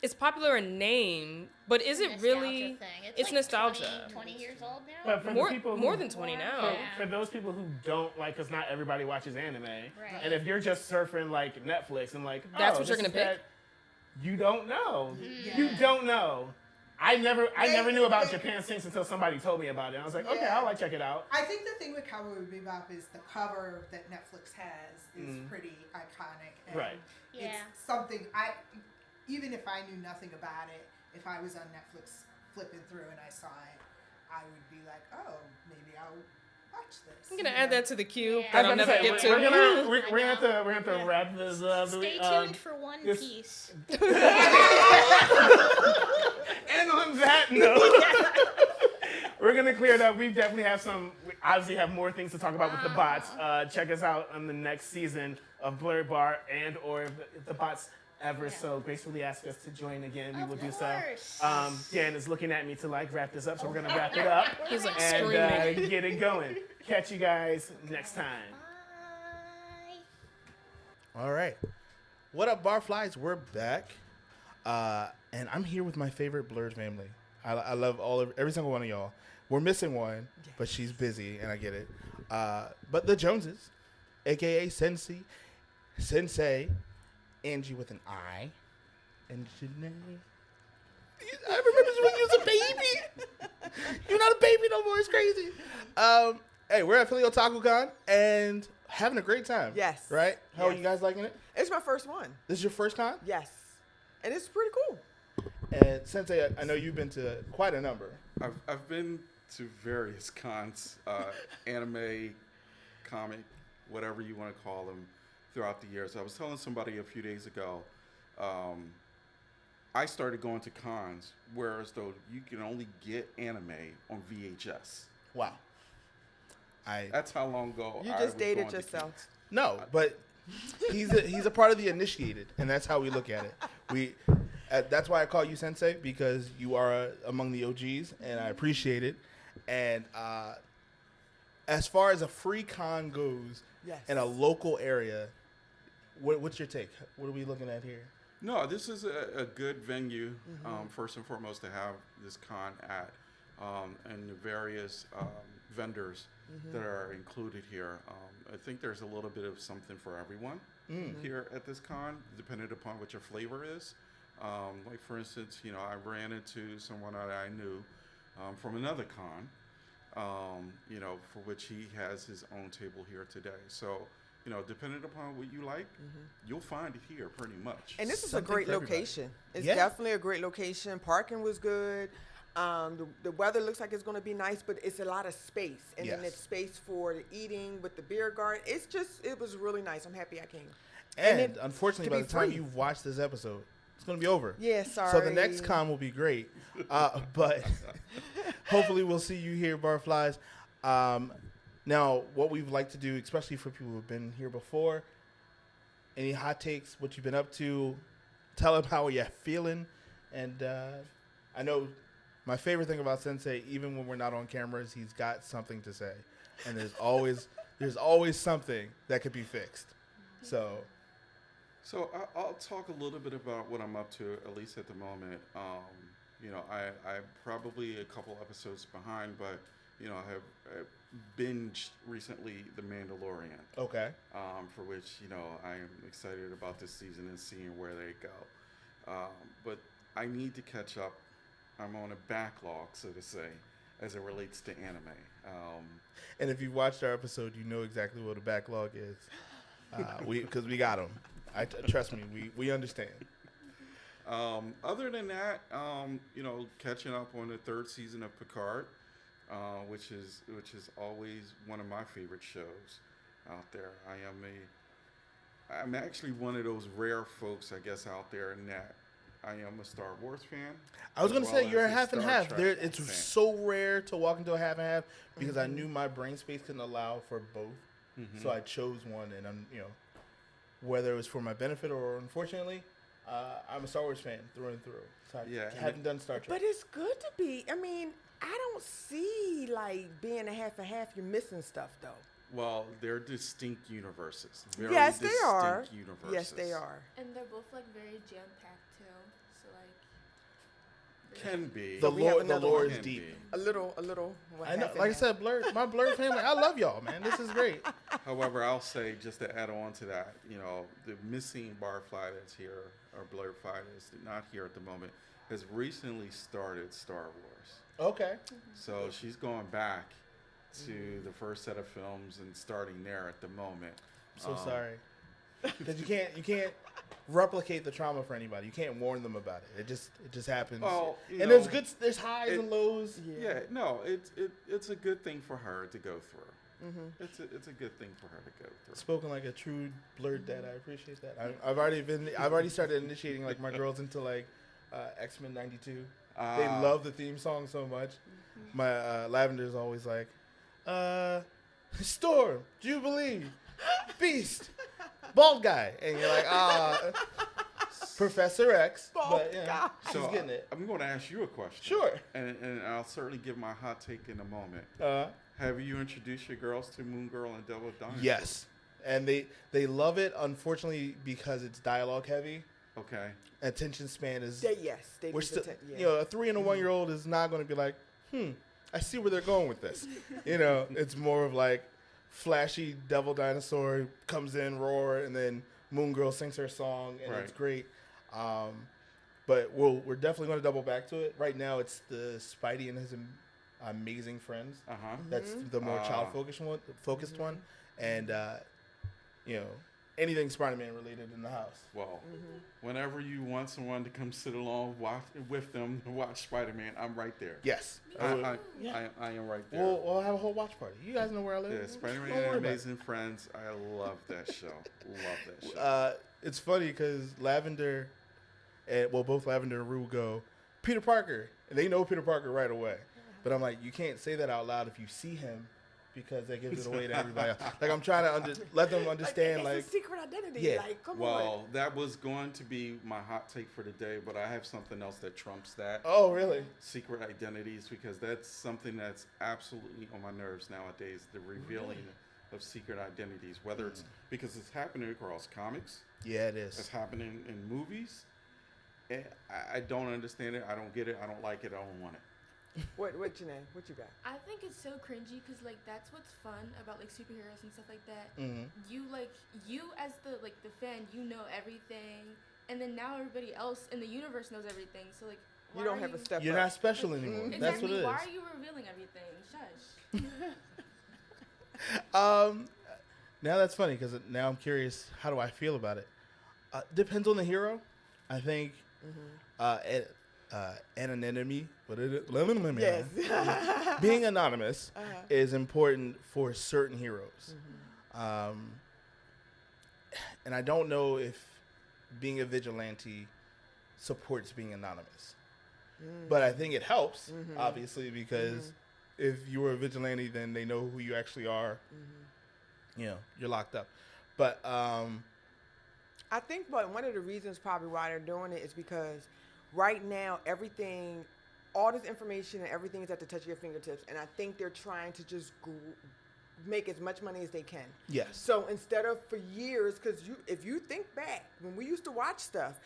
Speaker 1: it's popular in name, but is it really?
Speaker 4: Nostalgia thing.
Speaker 1: It's
Speaker 4: like
Speaker 1: nostalgia.
Speaker 4: 20 years old now.
Speaker 3: But for
Speaker 1: More,
Speaker 3: the people
Speaker 1: more
Speaker 3: who,
Speaker 1: than 20
Speaker 4: More,
Speaker 1: now.
Speaker 4: yeah.
Speaker 3: for those people who don't like, because not everybody watches anime,
Speaker 4: Right.
Speaker 3: and if you're just surfing like Netflix and like,
Speaker 1: That's
Speaker 3: oh,
Speaker 1: what you're
Speaker 3: this
Speaker 1: gonna
Speaker 3: is
Speaker 1: pick?
Speaker 3: that, you don't know.
Speaker 5: Yeah.
Speaker 3: You don't know. I never knew about
Speaker 5: They-
Speaker 3: Japan Sinks until somebody told me about it. I was like, okay,
Speaker 5: Yeah.
Speaker 3: I'll like check it out.
Speaker 5: I think the thing with Cowboy Bebop is the cover that Netflix has is pretty iconic. And
Speaker 3: Right.
Speaker 4: Yeah.
Speaker 5: It's something even if I knew nothing about it, if I was on Netflix flipping through and I saw it, I would be like, oh, maybe I'll watch this.
Speaker 1: I'm gonna add that to the queue
Speaker 4: Yeah.
Speaker 1: that
Speaker 3: I
Speaker 1: I'll
Speaker 3: was about
Speaker 1: never
Speaker 3: to
Speaker 1: get
Speaker 3: say,
Speaker 1: to.
Speaker 3: we're gonna have to wrap this up.
Speaker 4: Stay tuned for One
Speaker 3: this-
Speaker 4: Piece.
Speaker 3: And on that note, we're gonna clear it up. We definitely we obviously have more things to talk about with the bots. Check us out on the next season of Blerd Bar and or if the bots ever so gracefully ask us to join again, we will do so. Dan is looking at me to like wrap this up, so we're gonna wrap it up
Speaker 1: He's like
Speaker 3: and
Speaker 1: screaming.
Speaker 3: get it going. Catch you guys next time.
Speaker 4: Bye.
Speaker 2: All right. What up, Barflies? We're back. And I'm here with my favorite Blerd family. I love every single one of y'all. We're missing one, but she's busy, and I get it. But the Joneses, a.k.a. Sensei, Angie with an I, and Janae. I remember when you was a baby. You're not a baby no more. It's crazy. Hey, we're at AT Otaku Con, and having a great time.
Speaker 6: Yes.
Speaker 2: Right? How are
Speaker 6: Yes.
Speaker 2: you guys liking it?
Speaker 6: It's my first one.
Speaker 2: This is your first con?
Speaker 6: Yes. And it's pretty cool.
Speaker 2: And Sensei, I know you've been to quite a number.
Speaker 7: I've been to various cons, anime, comic, whatever you want to call them, throughout the years. I was telling somebody a few days ago, I started going to cons, whereas though you can only get anime on VHS.
Speaker 2: Wow.
Speaker 7: That's how long ago
Speaker 6: You
Speaker 7: I
Speaker 6: just
Speaker 7: was
Speaker 6: dated
Speaker 7: going to
Speaker 6: yourself.
Speaker 2: No, but he's a part of the initiated, and that's how we look at it. That's why I call you Sensei, because you are among the OGs, and I appreciate it. And as far as a free con goes,
Speaker 6: Yes.
Speaker 2: in a local area, what's your take? What are we looking at here?
Speaker 7: No, this is a good venue, first and foremost, to have this con at, and the various vendors that are included here. I think there's a little bit of something for everyone here at this con, depending upon what your flavor is. Like, for instance, I ran into someone that I knew from another con, for which he has his own table here today. So, depending upon what you like, you'll find it here pretty much.
Speaker 6: And this is a
Speaker 2: Something
Speaker 6: great
Speaker 2: for everybody.
Speaker 6: location. It's
Speaker 2: Yeah.
Speaker 6: definitely a great location. Parking was good. The weather looks like it's going to be nice, but it's a lot of space. And then
Speaker 2: Yes.
Speaker 6: it's space for the eating with the beer garden. It was really nice. I'm happy I came.
Speaker 2: And
Speaker 6: it
Speaker 2: unfortunately,
Speaker 6: to
Speaker 2: by
Speaker 6: be
Speaker 2: the time
Speaker 6: free.
Speaker 2: you've watched this episode, it's going to be over.
Speaker 6: Yeah, sorry.
Speaker 2: So the next con will be great. But hopefully we'll see you here, Barflies. Now, what we'd like to do, especially for people who have been here before, any hot takes, what you've been up to, tell them how you're feeling. And I know my favorite thing about Sensei, even when we're not on camera, is he's got something to say. And there's always something that could be fixed. So
Speaker 7: I'll talk a little bit about what I'm up to, at least at the moment. I'm probably a couple episodes behind, but I have binged recently The Mandalorian,
Speaker 2: okay.
Speaker 7: for which I am excited about this season and seeing where they go. But I need to catch up. I'm on a backlog, so to say, as it relates to anime.
Speaker 2: And if you've watched our episode, you know exactly what a backlog is. Because we got them. Trust me, we understand.
Speaker 7: Other than that, catching up on the third season of Picard, which is always one of my favorite shows out there. I'm actually one of those rare folks, I guess, out there in that I am a Star Wars fan.
Speaker 2: I was going to say,
Speaker 7: as
Speaker 2: you're a
Speaker 7: well as
Speaker 2: half and
Speaker 7: Star
Speaker 2: half.
Speaker 7: Trek
Speaker 2: It's
Speaker 7: fan.
Speaker 2: so rare to walk into a half and half because I knew my brain space couldn't allow for both. So I chose one, and I'm, whether it was for my benefit or unfortunately, I'm a Star Wars fan through and through. So I haven't done Star Trek.
Speaker 6: But it's good to be. I mean, I don't see, being a half and half, you're missing stuff, though.
Speaker 7: Well, they're distinct universes.
Speaker 6: Yes, they
Speaker 7: distinct
Speaker 6: are.
Speaker 7: Universes.
Speaker 6: Yes, they are.
Speaker 8: And they're both very jam packed too. So like,
Speaker 7: Can be.
Speaker 2: The
Speaker 6: we have
Speaker 2: lore, the
Speaker 6: another
Speaker 2: lore
Speaker 6: one.
Speaker 2: is
Speaker 7: Can
Speaker 2: deep.
Speaker 7: be.
Speaker 6: A little. What
Speaker 2: I know.
Speaker 6: half and
Speaker 2: Like I
Speaker 6: half.
Speaker 2: said, Blerd, my Blerd family. I love y'all, man. This is great.
Speaker 7: However, I'll say, just to add on to that, the missing Barfly that's here, or Blerdfly that's not here at the moment, has recently started Star Wars.
Speaker 2: Okay.
Speaker 7: So she's going back to the first set of films and starting there at the moment.
Speaker 2: I'm so sorry. Because you can't replicate the trauma for anybody. You can't warn them about it. It just happens.
Speaker 7: Well,
Speaker 2: and there's highs and lows.
Speaker 7: Yeah, no, it's a good thing for her to go through. It's a good thing for her to go through.
Speaker 2: Spoken like a true Blerd dad. I appreciate that. I've already started initiating like my girls into like X-Men '92. They love the theme song so much. My Lavender's always like, Storm, Jubilee, Beast, Bald Guy, and you're like, Professor X. But yeah, she's
Speaker 7: So
Speaker 2: getting it.
Speaker 7: I'm going to ask you a question.
Speaker 2: Sure.
Speaker 7: And I'll certainly give my hot take in a moment. Have you introduced your girls to Moon Girl and Devil Dinosaur?
Speaker 2: Yes, and they love it. Unfortunately, because it's dialogue heavy.
Speaker 7: Okay.
Speaker 2: Attention span is.
Speaker 6: They
Speaker 2: We're
Speaker 6: need
Speaker 2: still,
Speaker 6: yeah.
Speaker 2: a 3 and a 1 year old is not going to be like, I see where they're going with this. It's more of like flashy devil dinosaur comes in, roar, and then Moon Girl sings her song, and it's great. But we're definitely going to double back to it. Right now, it's the Spidey and his amazing friends. That's the more child focused one, and anything Spider-Man related in the house.
Speaker 7: Well, whenever you want someone to come sit along with them to watch Spider-Man, I'm right there.
Speaker 2: Yes,
Speaker 7: I am right there.
Speaker 2: We'll have a whole watch party. You guys know where I live.
Speaker 7: Yeah, Spider-Man
Speaker 2: Don't worry
Speaker 7: and
Speaker 2: about it.
Speaker 7: Amazing Friends. I love that show. Love that show.
Speaker 2: It's funny because Lavender, both Lavender and Rue go, Peter Parker, and they know Peter Parker right away. But I'm like, you can't say that out loud if you see him, because that gives it away to everybody else. Like, I'm trying to let them understand,
Speaker 6: it's a secret identity.
Speaker 2: Yeah.
Speaker 6: Like, come on.
Speaker 7: Well, that was going to be my hot take for today, but I have something else that trumps that.
Speaker 2: Oh, really?
Speaker 7: Secret identities, because that's something that's absolutely on my nerves nowadays, the revealing of secret identities, whether it's because it's happening across comics.
Speaker 2: Yeah, it is.
Speaker 7: It's happening in movies. And I don't understand it. I don't get it. I don't like it. I don't want it.
Speaker 6: What Janae? What you got?
Speaker 8: I think it's so cringy because like that's what's fun about like superheroes and stuff like that.
Speaker 2: Mm-hmm.
Speaker 8: You as the fan, you know everything, and then now everybody else in the universe knows everything. So like,
Speaker 6: You don't have a step
Speaker 2: You're
Speaker 6: up.
Speaker 2: not special anymore.
Speaker 8: Exactly.
Speaker 2: That's what it is.
Speaker 8: Why are you revealing everything? Shush.
Speaker 2: Now that's funny because now I'm curious. How do I feel about it? Depends on the hero. I think anonymity.
Speaker 6: Yes.
Speaker 2: Being anonymous is important for certain heroes. And I don't know if being a vigilante supports being anonymous. But I think it helps, obviously, because if you were a vigilante, then they know who you actually are. You're locked up. But
Speaker 6: I think one of the reasons probably why they're doing it is because right now all this information and everything is at the touch of your fingertips, and I think they're trying to just make as much money as they can.
Speaker 2: yes.
Speaker 6: So instead of for years, because if you think back when we used to watch stuff,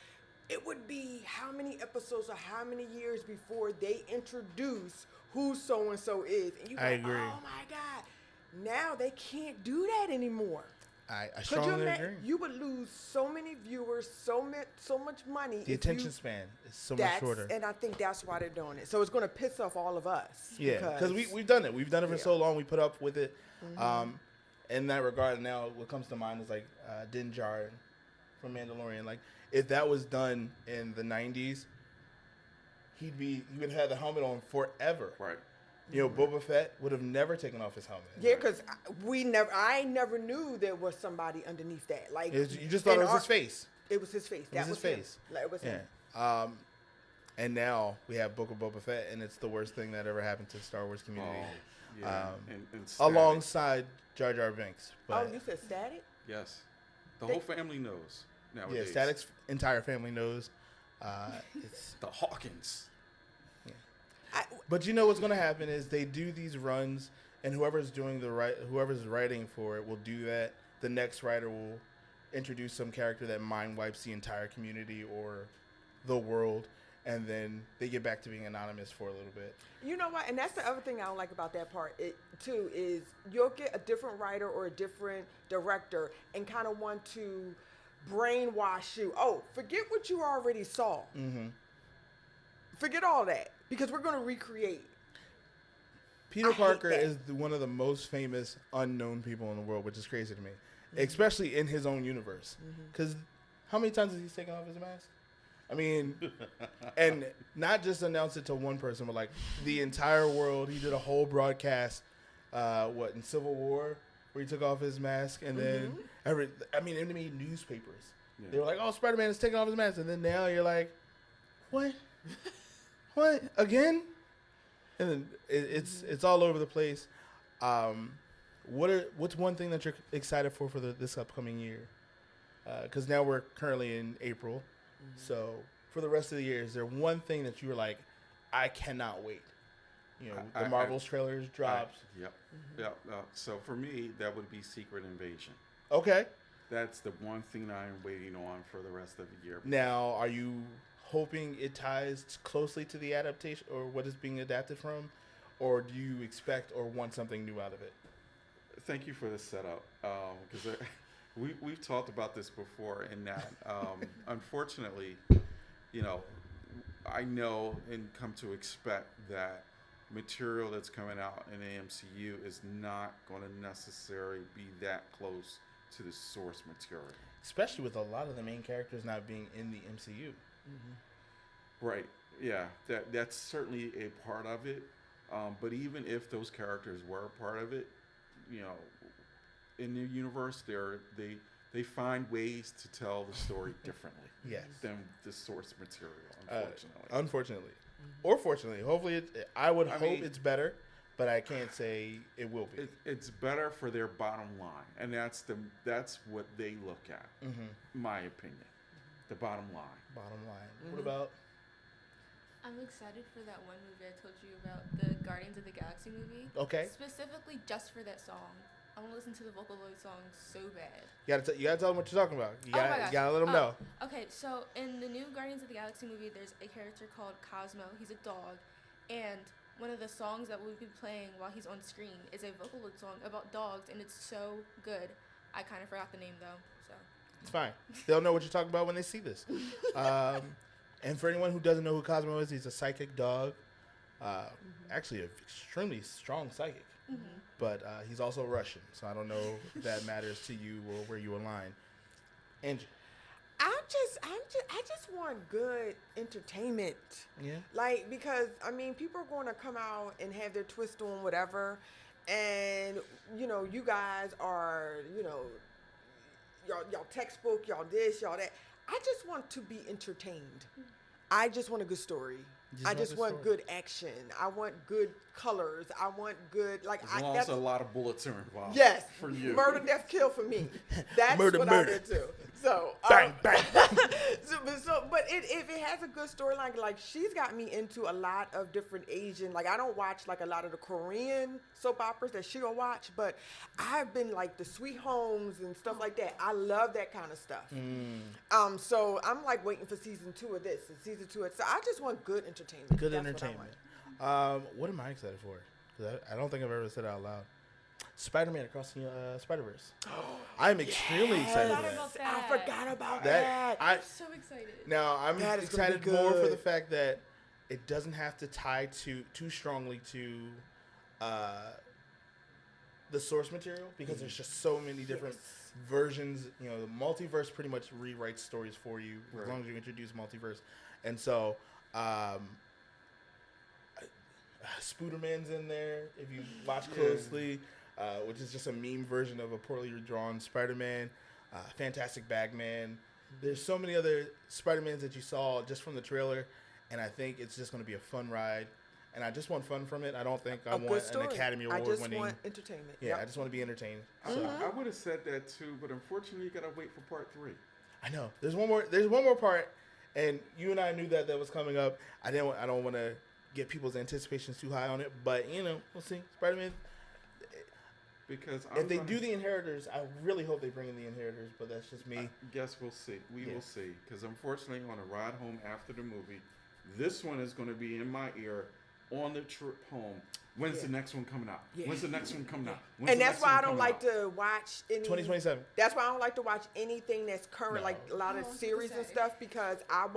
Speaker 6: it would be how many episodes or how many years before they introduce who so and so is, and you go,
Speaker 2: I agree.
Speaker 6: oh my God, now they can't do that anymore.
Speaker 2: I
Speaker 6: Could
Speaker 2: strongly agree.
Speaker 6: you would lose so many viewers, so much money.
Speaker 2: The attention span is so much shorter.
Speaker 6: And I think that's why they're doing it. So it's going to piss off all of us.
Speaker 2: Yeah, because we've done it. We've done it for so long. We put up with it. In that regard, now what comes to mind is like Din Djarin from Mandalorian. Like, if that was done in the 90s, he would have had the helmet on forever.
Speaker 7: Right.
Speaker 2: Boba Fett would have never taken off his helmet.
Speaker 6: Yeah, because I never knew there was somebody underneath that. Like,
Speaker 2: You just thought it was his face.
Speaker 6: It was his face.
Speaker 2: It was his face.
Speaker 6: Like, it was him.
Speaker 2: And now we have Book of Boba Fett, and it's the worst thing that ever happened to the Star Wars community.
Speaker 7: And Static.
Speaker 2: Alongside Jar Jar Binks.
Speaker 6: Oh, you said Static?
Speaker 7: Yes. The whole family knows nowadays.
Speaker 2: Yeah, Static's entire family knows. It's
Speaker 7: The Hawkins.
Speaker 2: But you know what's going to happen is they do these runs, and whoever's writing for it will do that. The next writer will introduce some character that mind wipes the entire community or the world, and then they get back to being anonymous for a little bit.
Speaker 6: You know what? And that's the other thing I don't like about that part, too, is you'll get a different writer or a different director and kind of want to brainwash you. Oh, forget what you already saw.
Speaker 2: Mm-hmm.
Speaker 6: Forget all that, because we're going to recreate.
Speaker 2: Peter Parker is one of the most famous unknown people in the world, which is crazy to me, especially in his own universe. Because how many times has he taken off his mask? I mean, and not just announced it to one person, but like the entire world. He did a whole broadcast, in Civil War, where he took off his mask, and then it made newspapers. Yeah. They were like, "Oh, Spider-Man is taking off his mask," and then now you're like, "What? What again?" And then it's all over the place. What's one thing that you're excited for this upcoming year? Because now we're currently in April. So for the rest of the year, is there one thing that you were like, I cannot wait? You know, the Marvel's trailers dropped.
Speaker 7: Yep. So for me, that would be Secret Invasion.
Speaker 2: Okay.
Speaker 7: That's the one thing I'm waiting on for the rest of the year.
Speaker 2: Now, are you hoping it ties closely to the adaptation or what is being adapted from? Or do you expect or want something new out of it?
Speaker 7: Thank you for the setup. Because we've talked about this before, in that unfortunately, I know and come to expect that material that's coming out in the MCU is not going to necessarily be that close to the source material.
Speaker 2: Especially with a lot of the main characters not being in the MCU.
Speaker 7: Right. Yeah. That's certainly a part of it. But even if those characters were a part of it, in the universe, they find ways to tell the story differently than the source material,
Speaker 2: unfortunately. Or fortunately. Hopefully, I would hope it's better, but I can't say it will be.
Speaker 7: It's better for their bottom line, and that's what they look at, in my opinion. The bottom line.
Speaker 2: Bottom line. What about...
Speaker 8: I'm excited for that one movie I told you about, the Guardians of the Galaxy movie.
Speaker 2: Okay.
Speaker 8: Specifically just for that song. I want to listen to the Vocaloid song so bad.
Speaker 2: You gotta tell them what you're talking about. You gotta let them know.
Speaker 8: Okay, so in the new Guardians of the Galaxy movie, there's a character called Cosmo. He's a dog, and one of the songs that we'll be playing while he's on screen is a Vocaloid song about dogs, and it's so good. I kind of forgot the name though, so.
Speaker 2: It's fine. They'll know what you're talking about when they see this. And for anyone who doesn't know who Cosmo is, he's a psychic dog. Actually, an extremely strong psychic. But he's also Russian, so I don't know if that matters to you or where you align. Angie.
Speaker 6: I just want good entertainment.
Speaker 2: Yeah.
Speaker 6: Like, because people are going to come out and have their twist on whatever, and you guys are y'all textbook, y'all this, y'all that. I just want to be entertained. I just want a good story. I just want good action. I want good colors. I want good,
Speaker 7: as long as a lot of bullets are involved.
Speaker 6: Yes.
Speaker 7: For you.
Speaker 6: Murder, death, kill for me. That's what I'm into. So
Speaker 2: bang, bang.
Speaker 6: But if it has a good storyline, like she's got me into a lot of different Asian. Like I don't watch like a lot of the Korean soap operas that she'll watch, but I've been like the Sweet Homes and stuff like that. I love that kind of stuff. So I'm like waiting for season 2 of this and season 2 of. So I just want good entertainment.
Speaker 2: Good entertainment. What am I excited for? Because I don't think I've ever said it out loud. Spider-Man Across the Spider-Verse. I'm extremely excited for that.
Speaker 6: I forgot about that.
Speaker 8: I'm so excited.
Speaker 2: Now, I'm excited more for the fact that it doesn't have to tie too strongly to the source material, because there's just so many different versions. The multiverse pretty much rewrites stories for you as long as you introduce multiverse. And so... Spooderman's in there if you watch closely, which is just a meme version of a poorly drawn Spider-Man. Fantastic Bagman. There's so many other Spider-Mans that you saw just from the trailer, and I think it's just going to be a fun ride. And I just want fun from it. I don't think I want an Academy Award winning.
Speaker 6: I just want entertainment.
Speaker 2: Yeah, I just want to be entertained. So.
Speaker 7: I would have said that too, but unfortunately, you got to wait for part 3.
Speaker 2: I know. There's one more part. And you and I knew that was coming up. I don't want to get people's anticipations too high on it, but we'll see. Spider-Man.
Speaker 7: Because
Speaker 2: If they do the Inheritors, I really hope they bring in the Inheritors, but that's just me.
Speaker 7: I guess we'll see. We will see. Because unfortunately, on a ride home after the movie, this one is going to be in my ear on the trip home. When's the next one coming out? When's the next one coming out?
Speaker 6: And that's why I don't like to watch any.
Speaker 2: 2027.
Speaker 6: That's why I don't like to watch anything that's current, like a lot of series and stuff, because I'll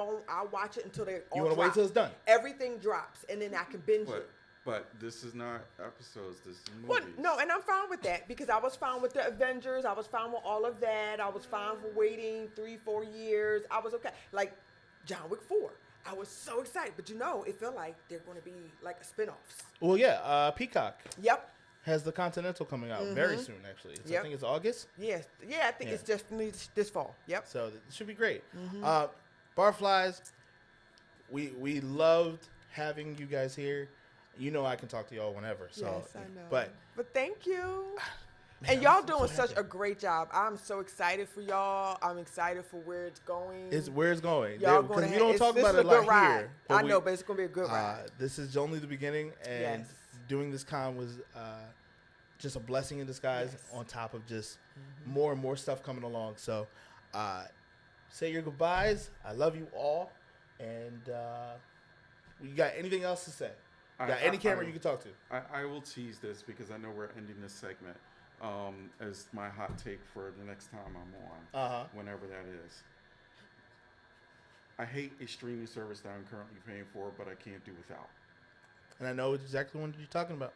Speaker 6: watch it until they're all
Speaker 2: You want to wait till it's done?
Speaker 6: Everything drops, and then I can binge it.
Speaker 7: But this is not episodes. This is movies.
Speaker 6: Well, no, and I'm fine with that because I was fine with the Avengers. I was fine with all of that. I was fine for waiting 3-4 years. I was okay. Like John Wick 4. I was so excited, but it felt like they're going to be like a spin-offs.
Speaker 2: Well, yeah, Peacock.
Speaker 6: Yep.
Speaker 2: Has the Continental coming out very soon, actually. I think it's August.
Speaker 6: Yes. Yeah, I think it's definitely this fall. Yep.
Speaker 2: So it should be great. Barflies, we loved having you guys here. You know I can talk to y'all whenever. So,
Speaker 6: yes, I know.
Speaker 2: But
Speaker 6: thank you.
Speaker 2: Man,
Speaker 6: and y'all
Speaker 2: I'm
Speaker 6: doing
Speaker 2: so
Speaker 6: such
Speaker 2: happy.
Speaker 6: a great job. I'm so excited for y'all. I'm excited for where it's going.
Speaker 2: It's where it's going.
Speaker 6: Y'all
Speaker 2: Because
Speaker 6: gonna
Speaker 2: we don't talk
Speaker 6: this
Speaker 2: about
Speaker 6: is
Speaker 2: it
Speaker 6: a
Speaker 2: a
Speaker 6: good
Speaker 2: lot
Speaker 6: ride.
Speaker 2: here.
Speaker 6: I know, but it's gonna be a good ride.
Speaker 2: This is only the beginning, and doing this con was just a blessing in disguise. On top of just more and more stuff coming along. So, say your goodbyes. I love you all, and you got anything else to say? Got any camera you can talk to?
Speaker 7: I will tease this because I know we're ending this segment as my hot take for the next time I'm on, whenever that is. I hate a streaming service that I'm currently paying for, but I can't do without.
Speaker 2: And I know exactly the one you're talking about.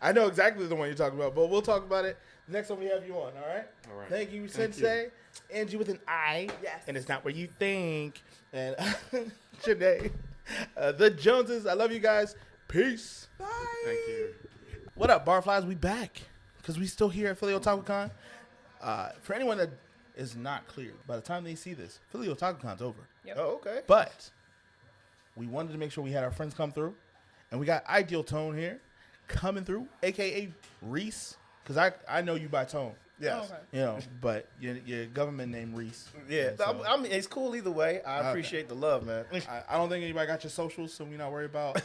Speaker 2: I know exactly the one you're talking about, but we'll talk about it next time we have you on, all right?
Speaker 7: All right.
Speaker 2: Thank you, Sensei. Angie with an I.
Speaker 6: Yes.
Speaker 2: And it's not where you think. And Janae. The Joneses. I love you guys. Peace.
Speaker 6: Bye.
Speaker 7: Thank you.
Speaker 2: What up, Barflies? We back. Because we still here at Philly Otaku Con. For anyone that is not clear, by the time they see this, Philly Otaku Con's over.
Speaker 1: Yep.
Speaker 3: Oh, okay.
Speaker 2: But we wanted to make sure we had our friends come through. And we got Ideal Tone here coming through, a.k.a. Reese. Because I know you by Tone.
Speaker 3: Yes.
Speaker 1: Oh, okay.
Speaker 2: You know, but your government name Reese.
Speaker 3: Yeah.
Speaker 2: And so-
Speaker 3: I mean, it's cool either way. I appreciate the love, man.
Speaker 2: I don't think anybody got your socials, so we're not worried about,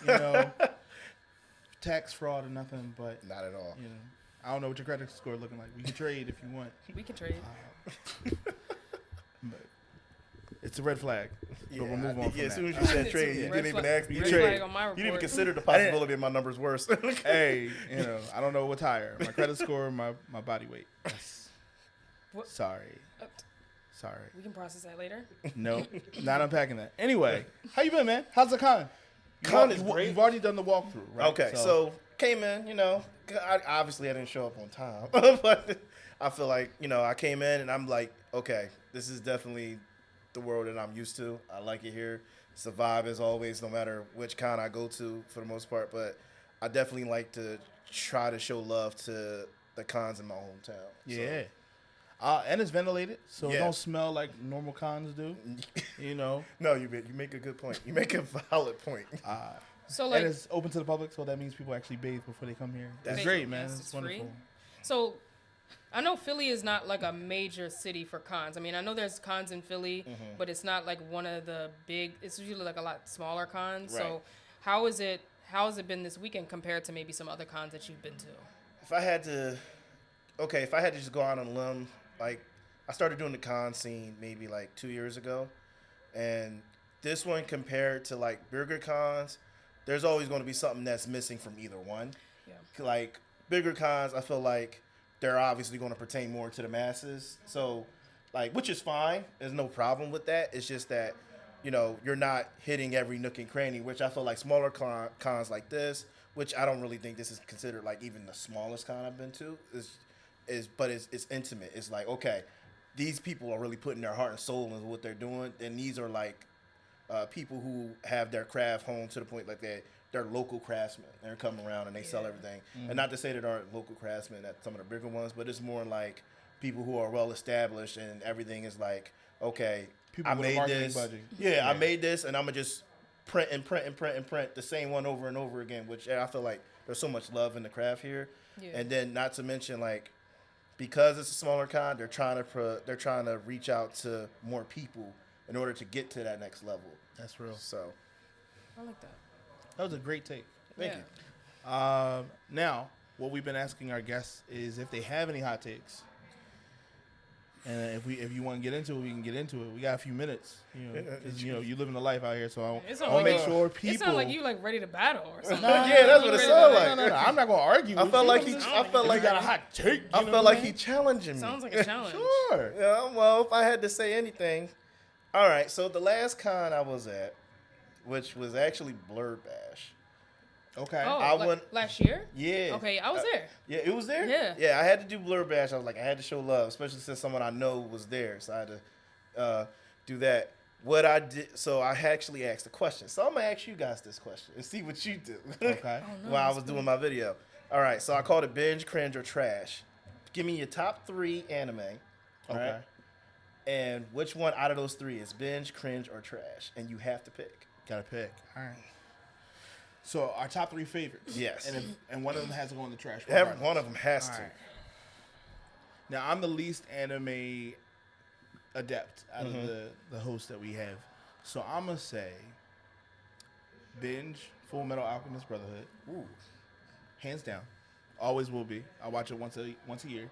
Speaker 2: tax fraud or nothing. But
Speaker 3: Not at all.
Speaker 2: I don't know what your credit score looking like. We can trade if you want.
Speaker 1: We can trade.
Speaker 2: But it's a red flag. So we'll move on from
Speaker 3: as soon as
Speaker 2: that.
Speaker 3: you said trade, you
Speaker 1: Red
Speaker 3: didn't even
Speaker 1: flag-
Speaker 3: ask me.
Speaker 1: red
Speaker 3: You
Speaker 1: flag on my
Speaker 3: didn't even
Speaker 1: report.
Speaker 3: consider the possibility of my numbers worse.
Speaker 2: Hey, I don't know what's higher, my credit score or my body weight.
Speaker 1: What?
Speaker 2: Sorry.
Speaker 1: We can process that later.
Speaker 2: No, not unpacking that. Anyway, how you been, man? How's the con?
Speaker 3: Con is great.
Speaker 2: You've already done the walkthrough, right?
Speaker 3: Okay, so came in, obviously I didn't show up on time, but I feel like, I came in and I'm like, okay, this is definitely the world that I'm used to. I like it here. It's the vibe as always, no matter which con I go to for the most part, but I definitely like to try to show love to the cons in my hometown.
Speaker 2: Yeah. And it's ventilated, so it don't smell like normal cons do.
Speaker 3: No, you make a good point. You make a valid point.
Speaker 1: So
Speaker 2: And it's open to the public, so that means people actually bathe before they come here. That's
Speaker 1: Yes,
Speaker 2: great, man.
Speaker 1: it's
Speaker 2: It's
Speaker 1: free.
Speaker 2: wonderful.
Speaker 1: So I know Philly is not like a major city for cons. I mean, I know there's cons in Philly, but it's not like one of the big. It's usually like a lot smaller cons.
Speaker 3: Right.
Speaker 1: So how has it been this weekend compared to maybe some other cons that you've been to?
Speaker 3: If I had to just go out on a limb, like I started doing the con scene maybe like 2 years ago, and this one compared to like bigger cons, there's always going to be something that's missing from either one.
Speaker 1: Yeah.
Speaker 3: Like bigger cons, I feel like they're obviously going to pertain more to the masses, so like which is fine. There's no problem with that. It's just that you're not hitting every nook and cranny, which I feel like smaller cons like this, which I don't really think this is considered like even the smallest con I've been to, but it's intimate. It's like, okay, these people are really putting their heart and soul into what they're doing, and these are like people who have their craft honed to the point like they're local craftsmen. They're coming around and they sell everything. And not to say that there aren't local craftsmen at some of the bigger ones, but it's more like people who are well established and everything is like, okay,
Speaker 2: People
Speaker 3: I
Speaker 2: with a
Speaker 3: made
Speaker 2: marketing
Speaker 3: this.
Speaker 2: budget.
Speaker 3: Yeah, I made this, and I'm gonna just print the same one over and over again. Which I feel like there's so much love in the craft here.
Speaker 1: Yeah.
Speaker 3: And then not to mention like, because it's a smaller con, they're trying to reach out to more people in order to get to that next level.
Speaker 2: That's real.
Speaker 3: So
Speaker 1: I like that.
Speaker 2: That was a great take.
Speaker 3: thank
Speaker 1: Yeah.
Speaker 3: you.
Speaker 2: Now, what we've been asking our guests is if they have any hot takes. And if you want to get into it, we can get into it. We got a few minutes, because you living the life out here, so I want to make sure people.
Speaker 1: It sounds like you like ready to battle or something.
Speaker 9: Yeah, that's what it sounded like.
Speaker 2: No, I'm not gonna argue.
Speaker 9: I felt like he
Speaker 2: got a hot take.
Speaker 9: I felt like he challenging me.
Speaker 1: Sounds like a challenge.
Speaker 2: Sure.
Speaker 9: Yeah, well, if I had to say anything, all right. So the last con I was at, which was actually Blerd Bash.
Speaker 2: Okay.
Speaker 1: Oh,
Speaker 9: I went
Speaker 1: last year?
Speaker 9: Yeah.
Speaker 1: Okay, I was there.
Speaker 9: Yeah, it was there.
Speaker 1: Yeah.
Speaker 9: Yeah, I had to do Blerd Bash. I was like, I had to show love, especially since someone I know was there, so I had to do that. What I did, so I actually asked a question. So I'm gonna ask you guys this question and see what you do.
Speaker 2: Okay.
Speaker 9: While I was doing my video. All right, so I called it binge, cringe, or trash. Give me your top 3 anime. All
Speaker 2: Okay.
Speaker 9: right? And which one out of those 3 is binge, cringe, or trash? And you have to pick.
Speaker 2: Gotta pick. All right. So our top 3 favorites.
Speaker 9: Yes.
Speaker 2: And one of them has to go in the trash.
Speaker 9: One of them has
Speaker 2: All
Speaker 9: to.
Speaker 2: right. Now I'm the least anime adept out of the hosts that we have, so I'm gonna say binge Full Metal Alchemist Brotherhood.
Speaker 9: Ooh.
Speaker 2: Hands down, always will be. I watch it once a year.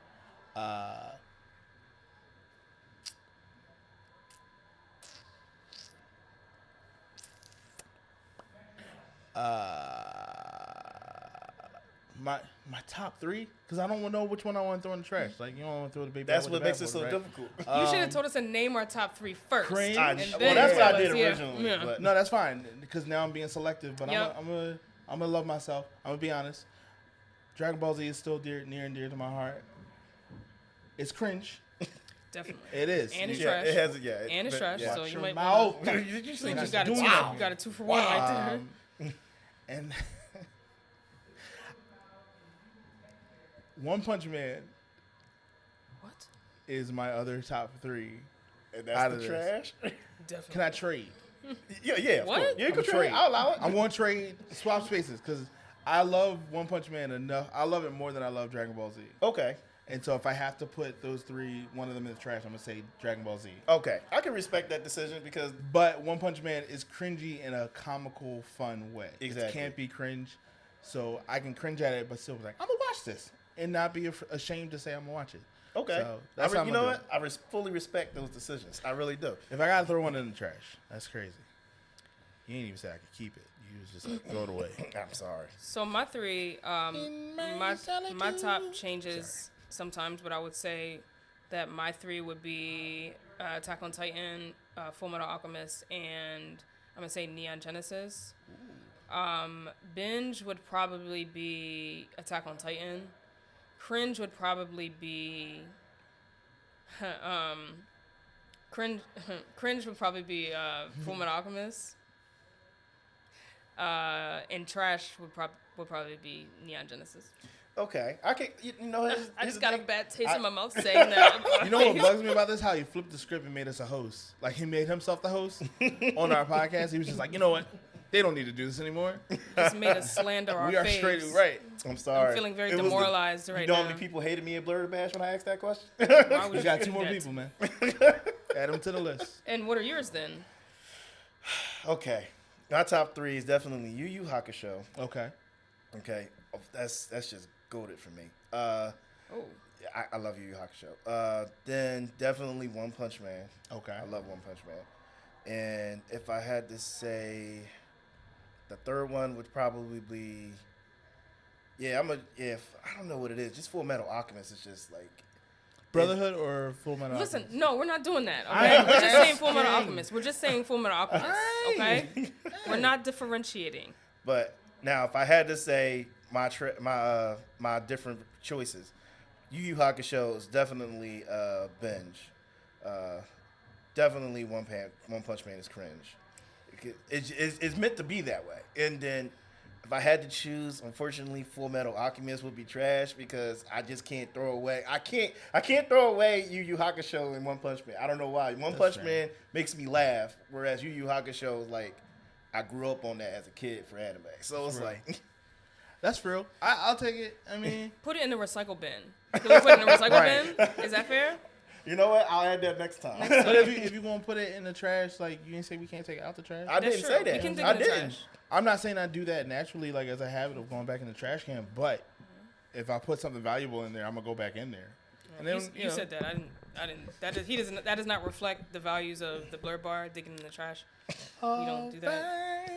Speaker 2: My top 3, because I don't know which one I want to throw in the trash. Like, you don't want to throw the baby.
Speaker 9: That's
Speaker 2: out with
Speaker 9: what makes
Speaker 2: the
Speaker 9: it so
Speaker 2: bathwater, right?
Speaker 9: difficult.
Speaker 1: You should have told us to name our top 3 first.
Speaker 2: Cringe.
Speaker 1: and
Speaker 9: Well,
Speaker 1: then
Speaker 9: that's what I
Speaker 1: tell
Speaker 9: did
Speaker 1: us, yeah.
Speaker 9: originally.
Speaker 1: Yeah.
Speaker 9: But
Speaker 2: No, that's fine, because now I'm being selective. But
Speaker 1: Yep.
Speaker 2: I'm gonna love myself. I'm gonna be honest. Dragon Ball Z is still near and dear to my heart. It's cringe.
Speaker 1: Definitely.
Speaker 2: It is.
Speaker 1: And it's
Speaker 9: yeah,
Speaker 1: trash.
Speaker 9: it has
Speaker 1: And it's trash, so
Speaker 2: Watch
Speaker 1: you
Speaker 2: your
Speaker 1: might
Speaker 2: mouth.
Speaker 1: want to...
Speaker 9: you
Speaker 1: You
Speaker 2: Not
Speaker 1: got a
Speaker 2: doing
Speaker 1: two.
Speaker 2: that.
Speaker 1: You got a 2 for 1 right there.
Speaker 2: And One Punch Man
Speaker 1: What?
Speaker 2: is my other top 3.
Speaker 9: And
Speaker 2: Out
Speaker 9: that's
Speaker 2: of
Speaker 9: the
Speaker 2: this.
Speaker 9: trash?
Speaker 1: Definitely.
Speaker 2: Can I trade?
Speaker 9: Yeah. Of
Speaker 1: What?
Speaker 9: course. You
Speaker 2: I'm
Speaker 9: can
Speaker 2: a
Speaker 9: trade. I'll allow it.
Speaker 2: I want to trade, swap spaces, because I love One Punch Man enough. I love it more than I love Dragon Ball Z.
Speaker 9: Okay.
Speaker 2: And so if I have to put those 3, one of them in the trash, I'm going to say Dragon Ball Z.
Speaker 9: Okay. I can respect that decision because
Speaker 2: But One Punch Man is cringy in a comical, fun way.
Speaker 9: Exactly.
Speaker 2: It can't be cringe. So I can cringe at it, but still be like, I'm going to watch this. And not be ashamed to say I'm going to watch it.
Speaker 9: okay.
Speaker 2: So that's how I'm
Speaker 9: you
Speaker 2: gonna
Speaker 9: know
Speaker 2: do
Speaker 9: what? I fully respect those decisions. I really do.
Speaker 2: If I got to throw one in the trash, that's crazy. You ain't even say I could keep it. You was just like, throw it away.
Speaker 9: I'm sorry.
Speaker 1: So my 3, my top changes sometimes, but I would say that my 3 would be Attack on Titan, Full Metal Alchemist, and I'm gonna say Neon Genesis. Binge would probably be Attack on Titan. Cringe would probably be cringe would probably be Full Metal Alchemist. And trash would probably be Neon Genesis.
Speaker 9: Okay. I can. You know.
Speaker 1: I just got a bad taste in my mouth saying that.
Speaker 2: You know what bugs me about this? How he flipped the script and made us a host. Like, he made himself the host on our podcast. He was just like, you know what? They don't need to do this anymore.
Speaker 1: Just made us slander our
Speaker 2: We are
Speaker 1: faves.
Speaker 2: straight, right.
Speaker 9: I'm sorry.
Speaker 1: I'm feeling very
Speaker 9: It was
Speaker 1: demoralized right
Speaker 9: You know
Speaker 1: now.
Speaker 9: how many people hated me at Blerd Bash when I asked that question?
Speaker 1: Why would
Speaker 2: We
Speaker 1: you
Speaker 2: got
Speaker 1: do
Speaker 2: 2 more
Speaker 1: that?
Speaker 2: people, man. Add them to the list.
Speaker 1: And what are yours then?
Speaker 9: Okay. My top 3 is definitely Yu Yu Hakusho.
Speaker 2: Okay.
Speaker 9: Okay. That's just goated for me.
Speaker 1: Oh,
Speaker 9: I love Yu Yu Hakusho. Then definitely One Punch Man.
Speaker 2: Okay.
Speaker 9: I love One Punch Man. And if I had to say, the third one would probably be, I don't know what it is. Just Full Metal Alchemist is just like
Speaker 2: Brotherhood or Full Metal
Speaker 1: listen,
Speaker 2: Alchemist?
Speaker 1: no, we're not doing that.
Speaker 2: I
Speaker 1: Okay, we're just saying Full Metal
Speaker 2: asking.
Speaker 1: Alchemist. We're just saying Full Metal Alchemist. Okay, we're not differentiating.
Speaker 9: But now, if I had to say my different choices, Yu Yu Hakusho is definitely binge. Definitely One Punch Man is cringe. It's meant to be that way. And then, if I had to choose, unfortunately, Full Metal Alchemist would be trash because I just can't throw away. I can't throw away Yu Yu Hakusho and One Punch Man. I don't know why. One Punch
Speaker 2: fair.
Speaker 9: Man makes me laugh, whereas Yu Yu Hakusho is like, I grew up on that as a kid for anime. So it's like,
Speaker 2: That's real. I'll take it. I mean,
Speaker 1: Put it in the recycle bin. Can we put it in the recycle bin? Is that fair?
Speaker 9: you know what? I'll add that next time.
Speaker 2: but if you gonna put it in the trash, like, you didn't say we can't take it out the trash.
Speaker 9: I
Speaker 1: That's
Speaker 9: didn't
Speaker 1: true.
Speaker 9: say that.
Speaker 1: We can dig
Speaker 9: I
Speaker 1: in the
Speaker 9: didn't.
Speaker 1: trash.
Speaker 2: I'm not saying I do that naturally, like, as a habit of going back in the trash can, but if I put something valuable in there, I'm gonna go back in there. And then
Speaker 1: You said that. I didn't. That does not reflect the values of the Blerd bar digging in the trash. We don't do that.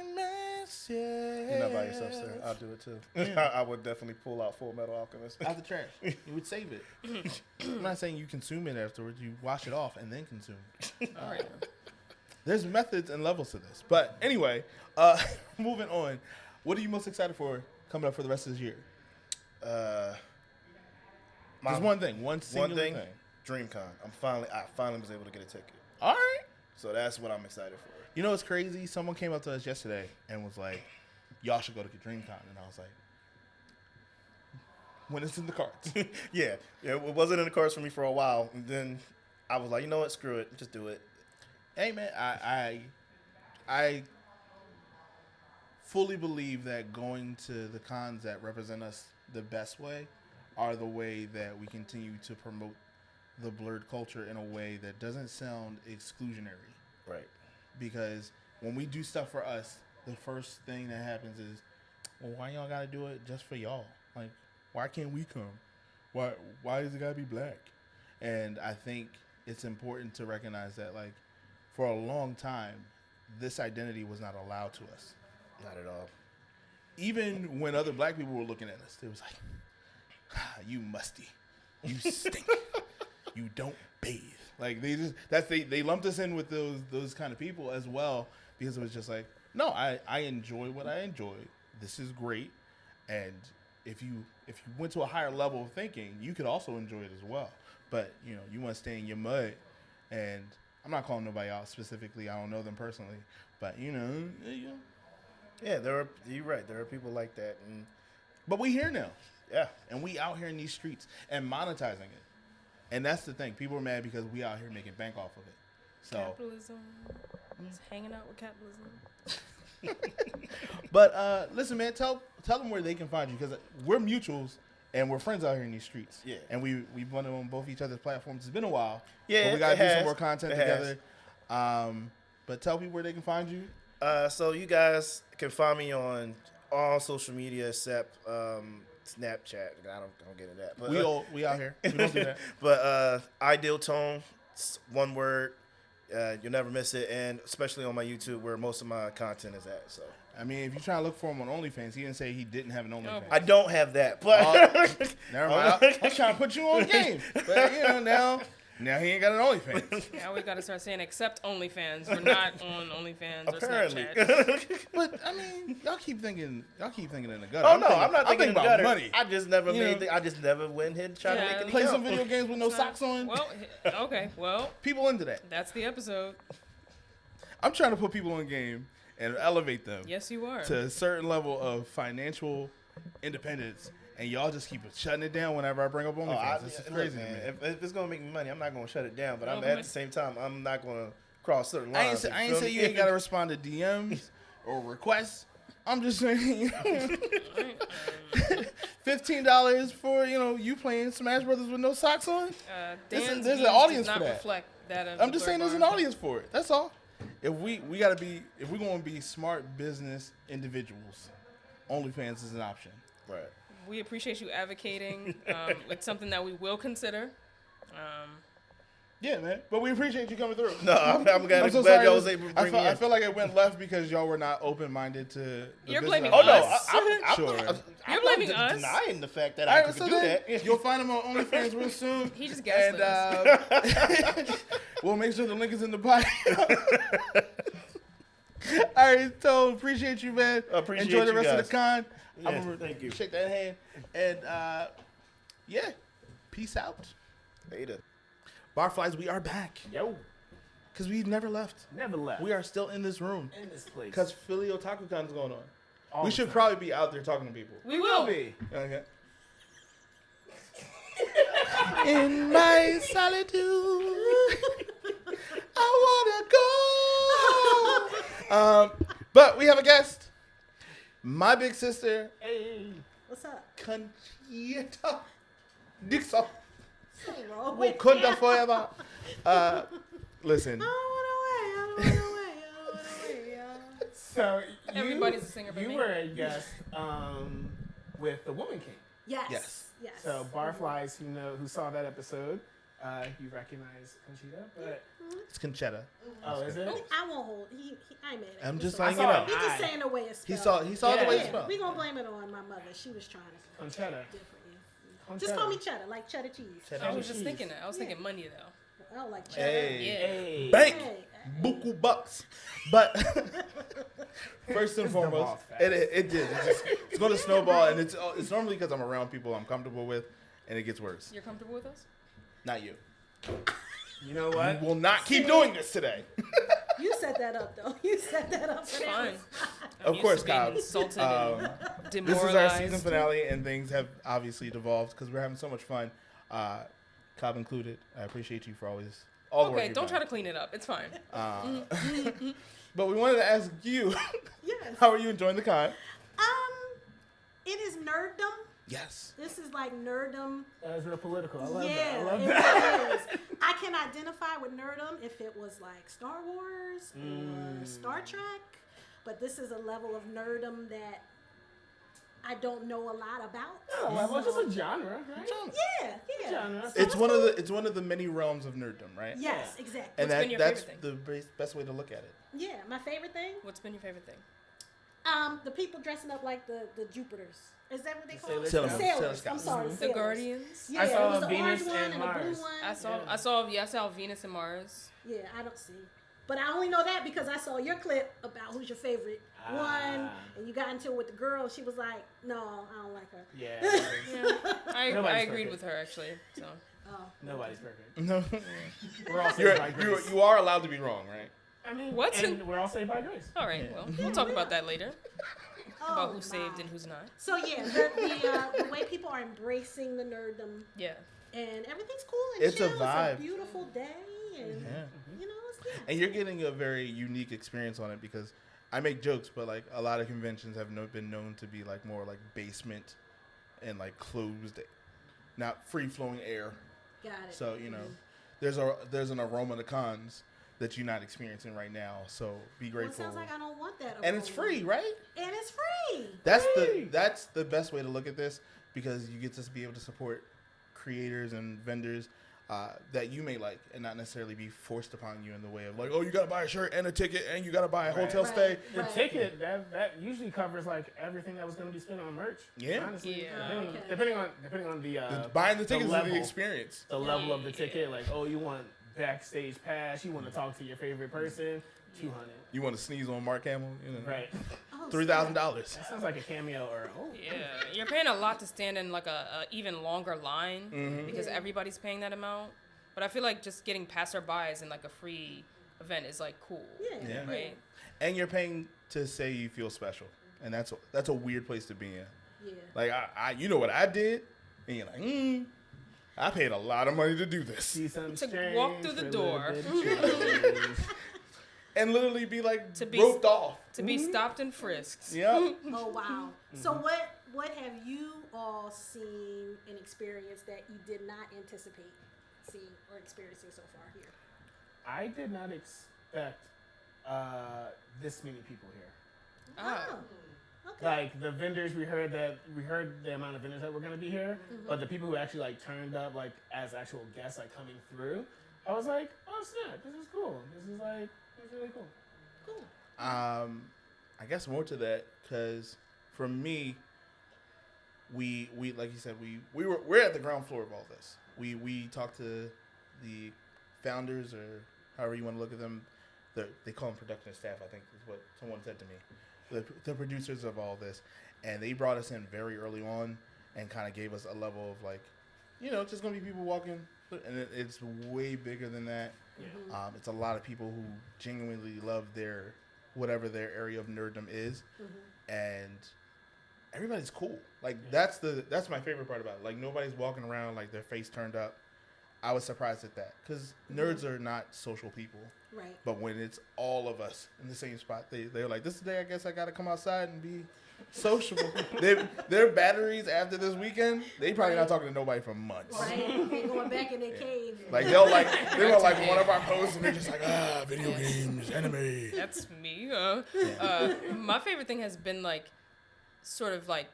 Speaker 9: You're not by yourself, sir. I'll do it too. I would definitely pull out Full Metal Alchemist
Speaker 2: Out the trash. You would save it. I'm not saying you consume it afterwards. You wash it off and then consume it.
Speaker 1: All right.
Speaker 2: There's methods and levels to this. But anyway, moving on. What are you most excited for coming up for the rest of this year? Just one thing. One thing.
Speaker 9: DreamCon. I finally was able to get a ticket.
Speaker 2: All right.
Speaker 9: So that's what I'm excited for.
Speaker 2: You know what's crazy? Someone came up to us yesterday and was like, y'all should go to DreamCon. And I was like, when it's in the cards.
Speaker 9: Yeah, it wasn't in the cards for me for a while. And then I was like, you know what? Screw it. Just do it.
Speaker 2: Hey, man, I fully believe that going to the cons that represent us the best way are the way that we continue to promote the Blerd culture in a way that doesn't sound exclusionary.
Speaker 9: Right.
Speaker 2: Because when we do stuff for us, the first thing that happens is, well, why y'all gotta do it just for y'all? Like, why can't we come? Why does it gotta be black? And I think it's important to recognize that, like, for a long time, this identity was not allowed to us.
Speaker 9: Not at all.
Speaker 2: Even when other black people were looking at us, they was like, you musty. You stink. You don't bathe. Like, they lumped us in with those kind of people as well, because it was just like, no, I enjoy what I enjoy. This is great. And if you went to a higher level of thinking, you could also enjoy it as well. But, you know, you want to stay in your mud. And I'm not calling nobody out specifically. I don't know them personally. But, you know.
Speaker 9: Yeah, you're right. There are people like that.
Speaker 2: But we here now.
Speaker 9: Yeah.
Speaker 2: And we out here in these streets and monetizing it. And that's the thing. People are mad because we out here making bank off of it. So,
Speaker 1: Capitalism. Just hanging out with capitalism.
Speaker 2: but listen, man, tell them where they can find you, because we're mutuals and we're friends out here in these streets.
Speaker 9: Yeah.
Speaker 2: And we've been on both each other's platforms. It's been a while.
Speaker 9: Yeah,
Speaker 2: but we gotta
Speaker 9: it
Speaker 2: do some
Speaker 9: has.
Speaker 2: more content
Speaker 9: It
Speaker 2: together. But tell people where they can find you.
Speaker 9: So you guys can find me on all social media except Snapchat. I don't get into that. But,
Speaker 2: We out here. We don't do that.
Speaker 9: But Ideal Tone, one word. You'll never miss it, and especially on my YouTube where most of my content is at. So
Speaker 2: I mean, if you're trying to look for him on OnlyFans, he didn't say he didn't have an OnlyFans.
Speaker 9: I don't have that, but
Speaker 2: Never mind. I was trying to put you on game, but you know now he ain't got an OnlyFans.
Speaker 1: Now we gotta start saying accept OnlyFans. We're not on OnlyFans
Speaker 9: apparently.
Speaker 1: or Snapchat.
Speaker 2: But I mean, y'all keep thinking in the gutter.
Speaker 9: Oh no, I'm not thinking
Speaker 2: about
Speaker 9: gutter.
Speaker 2: money.
Speaker 9: I just never
Speaker 2: You
Speaker 9: made.
Speaker 2: know.
Speaker 9: I just never went ahead and tried to
Speaker 1: Yeah,
Speaker 9: make any
Speaker 2: Play
Speaker 9: dough.
Speaker 2: some video games with no socks on.
Speaker 1: Well, okay. Well,
Speaker 2: People into that.
Speaker 1: that's the episode.
Speaker 2: I'm trying to put people on game and elevate them
Speaker 1: Yes, you are.
Speaker 2: to a certain level of financial independence, and y'all just keep shutting it down whenever I bring up OnlyFans. This is
Speaker 9: look,
Speaker 2: crazy,
Speaker 9: man.
Speaker 2: man.
Speaker 9: If it's gonna make me money, I'm not gonna shut it down. But
Speaker 1: Well,
Speaker 9: at the same time, I'm not gonna cross certain
Speaker 2: I
Speaker 9: lines.
Speaker 2: ain't say you ain't gotta respond to DMs or requests. I'm just saying, $15 for you playing Smash Brothers with no socks on.
Speaker 1: Dan's
Speaker 2: there's an
Speaker 1: views
Speaker 2: audience
Speaker 1: does
Speaker 2: for
Speaker 1: not
Speaker 2: that.
Speaker 1: reflect that of
Speaker 2: I'm
Speaker 1: the
Speaker 2: just
Speaker 1: Blerd
Speaker 2: saying there's an
Speaker 1: bar.
Speaker 2: audience for it. That's all. If we're gonna be smart business individuals, OnlyFans is an option.
Speaker 9: Right.
Speaker 1: We appreciate you advocating. It's something that we will consider.
Speaker 2: Yeah, man. But we appreciate you coming through.
Speaker 9: No, I'm glad,
Speaker 2: I'm so
Speaker 9: glad
Speaker 2: sorry.
Speaker 9: y'all was able to bring me
Speaker 2: I
Speaker 9: in.
Speaker 2: feel like it went left because y'all were not open-minded to the
Speaker 1: You're
Speaker 2: business
Speaker 1: blaming
Speaker 2: of it.
Speaker 1: us.
Speaker 9: I'm
Speaker 2: Sure.
Speaker 1: You're blaming us.
Speaker 9: denying the fact that
Speaker 2: All
Speaker 9: I
Speaker 2: right,
Speaker 9: could
Speaker 2: so
Speaker 9: do
Speaker 2: then
Speaker 9: that.
Speaker 2: you'll find him on OnlyFans real soon.
Speaker 1: He just
Speaker 2: And
Speaker 1: gaslit us.
Speaker 2: we'll make sure the link is in the bio. All right, so appreciate you, man.
Speaker 9: Appreciate
Speaker 2: Enjoy the
Speaker 9: you
Speaker 2: rest of
Speaker 9: guys.
Speaker 2: the con.
Speaker 9: Yeah,
Speaker 2: I'm gonna
Speaker 9: thank you.
Speaker 2: shake that hand. And yeah, peace out.
Speaker 9: Later.
Speaker 2: Barflies, we are back
Speaker 3: Yo,
Speaker 2: because we've never left.
Speaker 3: never left.
Speaker 2: We are still in this room
Speaker 3: in this place.
Speaker 2: because Philly Otaku Con is going on.
Speaker 3: All
Speaker 2: We
Speaker 3: the
Speaker 2: should
Speaker 3: time.
Speaker 2: probably be out there talking to people.
Speaker 1: We will.
Speaker 3: be.
Speaker 2: Okay. In my solitude, I wanna go. But we have a guest. My big sister,
Speaker 3: Hey.
Speaker 5: What's up?
Speaker 2: Conchita Dixon.
Speaker 5: Hey, roll.
Speaker 2: Wakanda forever. Listen,
Speaker 5: I don't wanna wait.
Speaker 3: So
Speaker 1: Everybody's a singer but
Speaker 3: you
Speaker 1: me.
Speaker 3: were a guest with the Woman King.
Speaker 5: Yes.
Speaker 2: Yes.
Speaker 10: Yes.
Speaker 3: So Barflies, who saw that episode, you recognize Conchita, but
Speaker 2: It's Conchetta.
Speaker 3: oh, is it?
Speaker 10: I won't hold. I made it.
Speaker 2: I'm
Speaker 10: It's
Speaker 2: just
Speaker 10: okay.
Speaker 2: letting you know.
Speaker 3: I
Speaker 10: He's
Speaker 3: saw
Speaker 10: just
Speaker 3: it.
Speaker 10: saying the way it's
Speaker 2: He
Speaker 10: spelled.
Speaker 2: saw the way it's
Speaker 3: Yeah.
Speaker 2: spelled.
Speaker 10: We gonna blame it on my mother. She was trying to
Speaker 3: Conchetta.
Speaker 10: different. Just call me cheddar, like cheddar cheese.
Speaker 2: Cheddar.
Speaker 1: I was just
Speaker 3: cheese.
Speaker 1: thinking that. I was thinking money though.
Speaker 10: I don't like cheddar.
Speaker 2: Hey.
Speaker 1: Yeah.
Speaker 3: Hey.
Speaker 2: Bank.
Speaker 10: Hey.
Speaker 2: Buku bucks. But first and foremost,
Speaker 3: snowball fast.
Speaker 2: it did. It's going to snowball, and it's normally because I'm around people I'm comfortable with, and it gets worse.
Speaker 1: You're comfortable with us?
Speaker 2: Not you.
Speaker 3: You know
Speaker 2: You
Speaker 3: what?
Speaker 2: will not keep doing this today.
Speaker 10: You set that up though. You set that up for that.
Speaker 1: Fine.
Speaker 2: Of
Speaker 1: I'm
Speaker 2: course,
Speaker 1: used to being
Speaker 2: Cobb.
Speaker 1: insulted and
Speaker 2: This
Speaker 1: demoralized.
Speaker 2: is our season finale, and things have obviously devolved because we're having so much fun. Cobb included. I appreciate you for all the work
Speaker 1: Okay,
Speaker 2: you've
Speaker 1: don't
Speaker 2: done.
Speaker 1: try to clean it up. It's fine.
Speaker 2: But we wanted to ask you,
Speaker 10: Yes.
Speaker 2: how are you enjoying the con?
Speaker 10: It is nerddom.
Speaker 2: Yes.
Speaker 10: This is like nerddom.
Speaker 3: That was real political. I love
Speaker 10: Yeah,
Speaker 3: that. I love
Speaker 10: it
Speaker 3: that.
Speaker 10: really is. I can identify with nerdom if it was like Star Wars or Star Trek, but this is a level of nerdom that I don't know a lot about.
Speaker 3: Oh, well, just a genre, right?
Speaker 10: Yeah.
Speaker 3: Genre.
Speaker 2: It's one of the many realms of nerddom, right?
Speaker 10: Yes, exactly.
Speaker 2: And
Speaker 1: What's been your
Speaker 2: that's
Speaker 1: favorite
Speaker 2: the best way to look at it.
Speaker 10: Yeah, my favorite thing.
Speaker 1: What's been your favorite thing?
Speaker 10: The people dressing up like the Jupiters. Is that what they call
Speaker 3: Sailor
Speaker 10: it?
Speaker 3: Scouts.
Speaker 10: Sailors.
Speaker 2: Sailor
Speaker 10: I'm
Speaker 2: Scouts.
Speaker 10: sorry,
Speaker 1: The
Speaker 10: sailors.
Speaker 1: Guardians.
Speaker 10: Yeah,
Speaker 3: I
Speaker 10: it
Speaker 3: saw
Speaker 10: was the
Speaker 3: Venus
Speaker 10: orange one
Speaker 3: and
Speaker 10: and the blue
Speaker 3: Mars.
Speaker 10: one.
Speaker 1: I saw Venus and Mars.
Speaker 10: Yeah, I don't see. But I only know that because I saw your clip about who's your favorite one, and you got into it with the girl. She was like, "No, I don't like her."
Speaker 3: Yeah.
Speaker 1: Yeah, I
Speaker 3: Nobody's
Speaker 1: agreed
Speaker 3: perfect.
Speaker 1: with her actually. So
Speaker 10: Oh.
Speaker 3: Nobody's perfect.
Speaker 2: No,
Speaker 3: We're all saved by
Speaker 2: you
Speaker 3: grace.
Speaker 2: are allowed to be wrong, right?
Speaker 3: I mean,
Speaker 1: What?
Speaker 3: And we're all saved by grace.
Speaker 1: all right, well we'll talk about that later.
Speaker 10: Oh,
Speaker 1: About who's saved
Speaker 10: my.
Speaker 1: and who's not.
Speaker 10: So yeah, the way people are embracing the nerddom
Speaker 1: Yeah.
Speaker 10: and everything's cool and
Speaker 2: It's a
Speaker 10: chill.
Speaker 2: vibe.
Speaker 10: It's a beautiful day, and
Speaker 2: Yeah.
Speaker 10: it's good.
Speaker 2: And you're getting a very unique experience on it because I make jokes, but like a lot of conventions have been known to be like more like basement and like closed, not free flowing air.
Speaker 10: Got it.
Speaker 2: So there's an aroma to cons that you're not experiencing right now. So be
Speaker 10: Well, it
Speaker 2: grateful.
Speaker 10: sounds like I don't want that.
Speaker 2: And it's
Speaker 10: aroma.
Speaker 2: free, right?
Speaker 10: And it's free.
Speaker 2: That's the best way to look at this because you get to be able to support creators and vendors that you may like and not necessarily be forced upon you in the way of like, oh, you gotta buy a shirt and a ticket and you gotta buy a hotel
Speaker 10: Right.
Speaker 2: stay.
Speaker 3: The
Speaker 10: Right.
Speaker 3: ticket that usually covers like everything that was going to be spent on merch.
Speaker 2: Yeah.
Speaker 3: Honestly,
Speaker 1: Yeah.
Speaker 3: depending on the
Speaker 2: Buying the tickets is
Speaker 3: level.
Speaker 2: the experience.
Speaker 3: the level of the ticket. Like, oh, you want backstage pass, you want to talk to your favorite person, $200.
Speaker 2: You want to sneeze on Mark Hamill?
Speaker 3: Right.
Speaker 10: Oh,
Speaker 2: $3,000.
Speaker 3: That sounds like a cameo or
Speaker 1: Yeah, you're paying a lot to stand in like a even longer line
Speaker 2: Mm-hmm.
Speaker 1: because everybody's paying that amount. But I feel like just getting passerbys in like a free event is like cool.
Speaker 10: Yeah.
Speaker 1: Right.
Speaker 2: And you're paying to say you feel special, and that's a weird place to be in.
Speaker 10: Yeah.
Speaker 2: Like I you know what I did, and you're like, I paid a lot of money to do this,
Speaker 3: see some
Speaker 1: To walk through the door.
Speaker 2: and literally be like
Speaker 1: To be-
Speaker 2: roped off.
Speaker 1: To be stopped and frisked.
Speaker 2: Yeah.
Speaker 10: Oh wow. So what have you all seen and experienced that you did not anticipate seeing or experiencing so far here?
Speaker 3: I did not expect this many people here.
Speaker 1: Oh.
Speaker 10: Okay.
Speaker 3: Like the vendors, we heard the amount of vendors that were going to be here, but the people who actually like turned up like as actual guests like coming through, I was like, oh snap, this is cool. This is really cool.
Speaker 10: Cool.
Speaker 2: I guess more to that because for me, we like you said we're at the ground floor of all this. We talked to the founders or however you want to look at them. They call them production staff, I think is what someone said to me. The producers of all this, and they brought us in very early on and kind of gave us a level of like, just gonna be people walking, and it's way bigger than that.
Speaker 3: Yeah.
Speaker 2: It's a lot of people who genuinely love whatever their area of nerddom is, and everybody's cool. Like that's my favorite part about it. Like nobody's walking around like their face turned up. I was surprised at that because nerds are not social people.
Speaker 10: Right.
Speaker 2: But when it's all of us in the same spot, they're like, this is the day I guess I got to come outside and be sociable. their batteries after this weekend, they probably not talking to nobody for months.
Speaker 10: Right. They going back in their cave.
Speaker 2: Like they were like one of our posts and they're just like, video games, anime.
Speaker 1: That's me. My favorite thing has been like, sort of like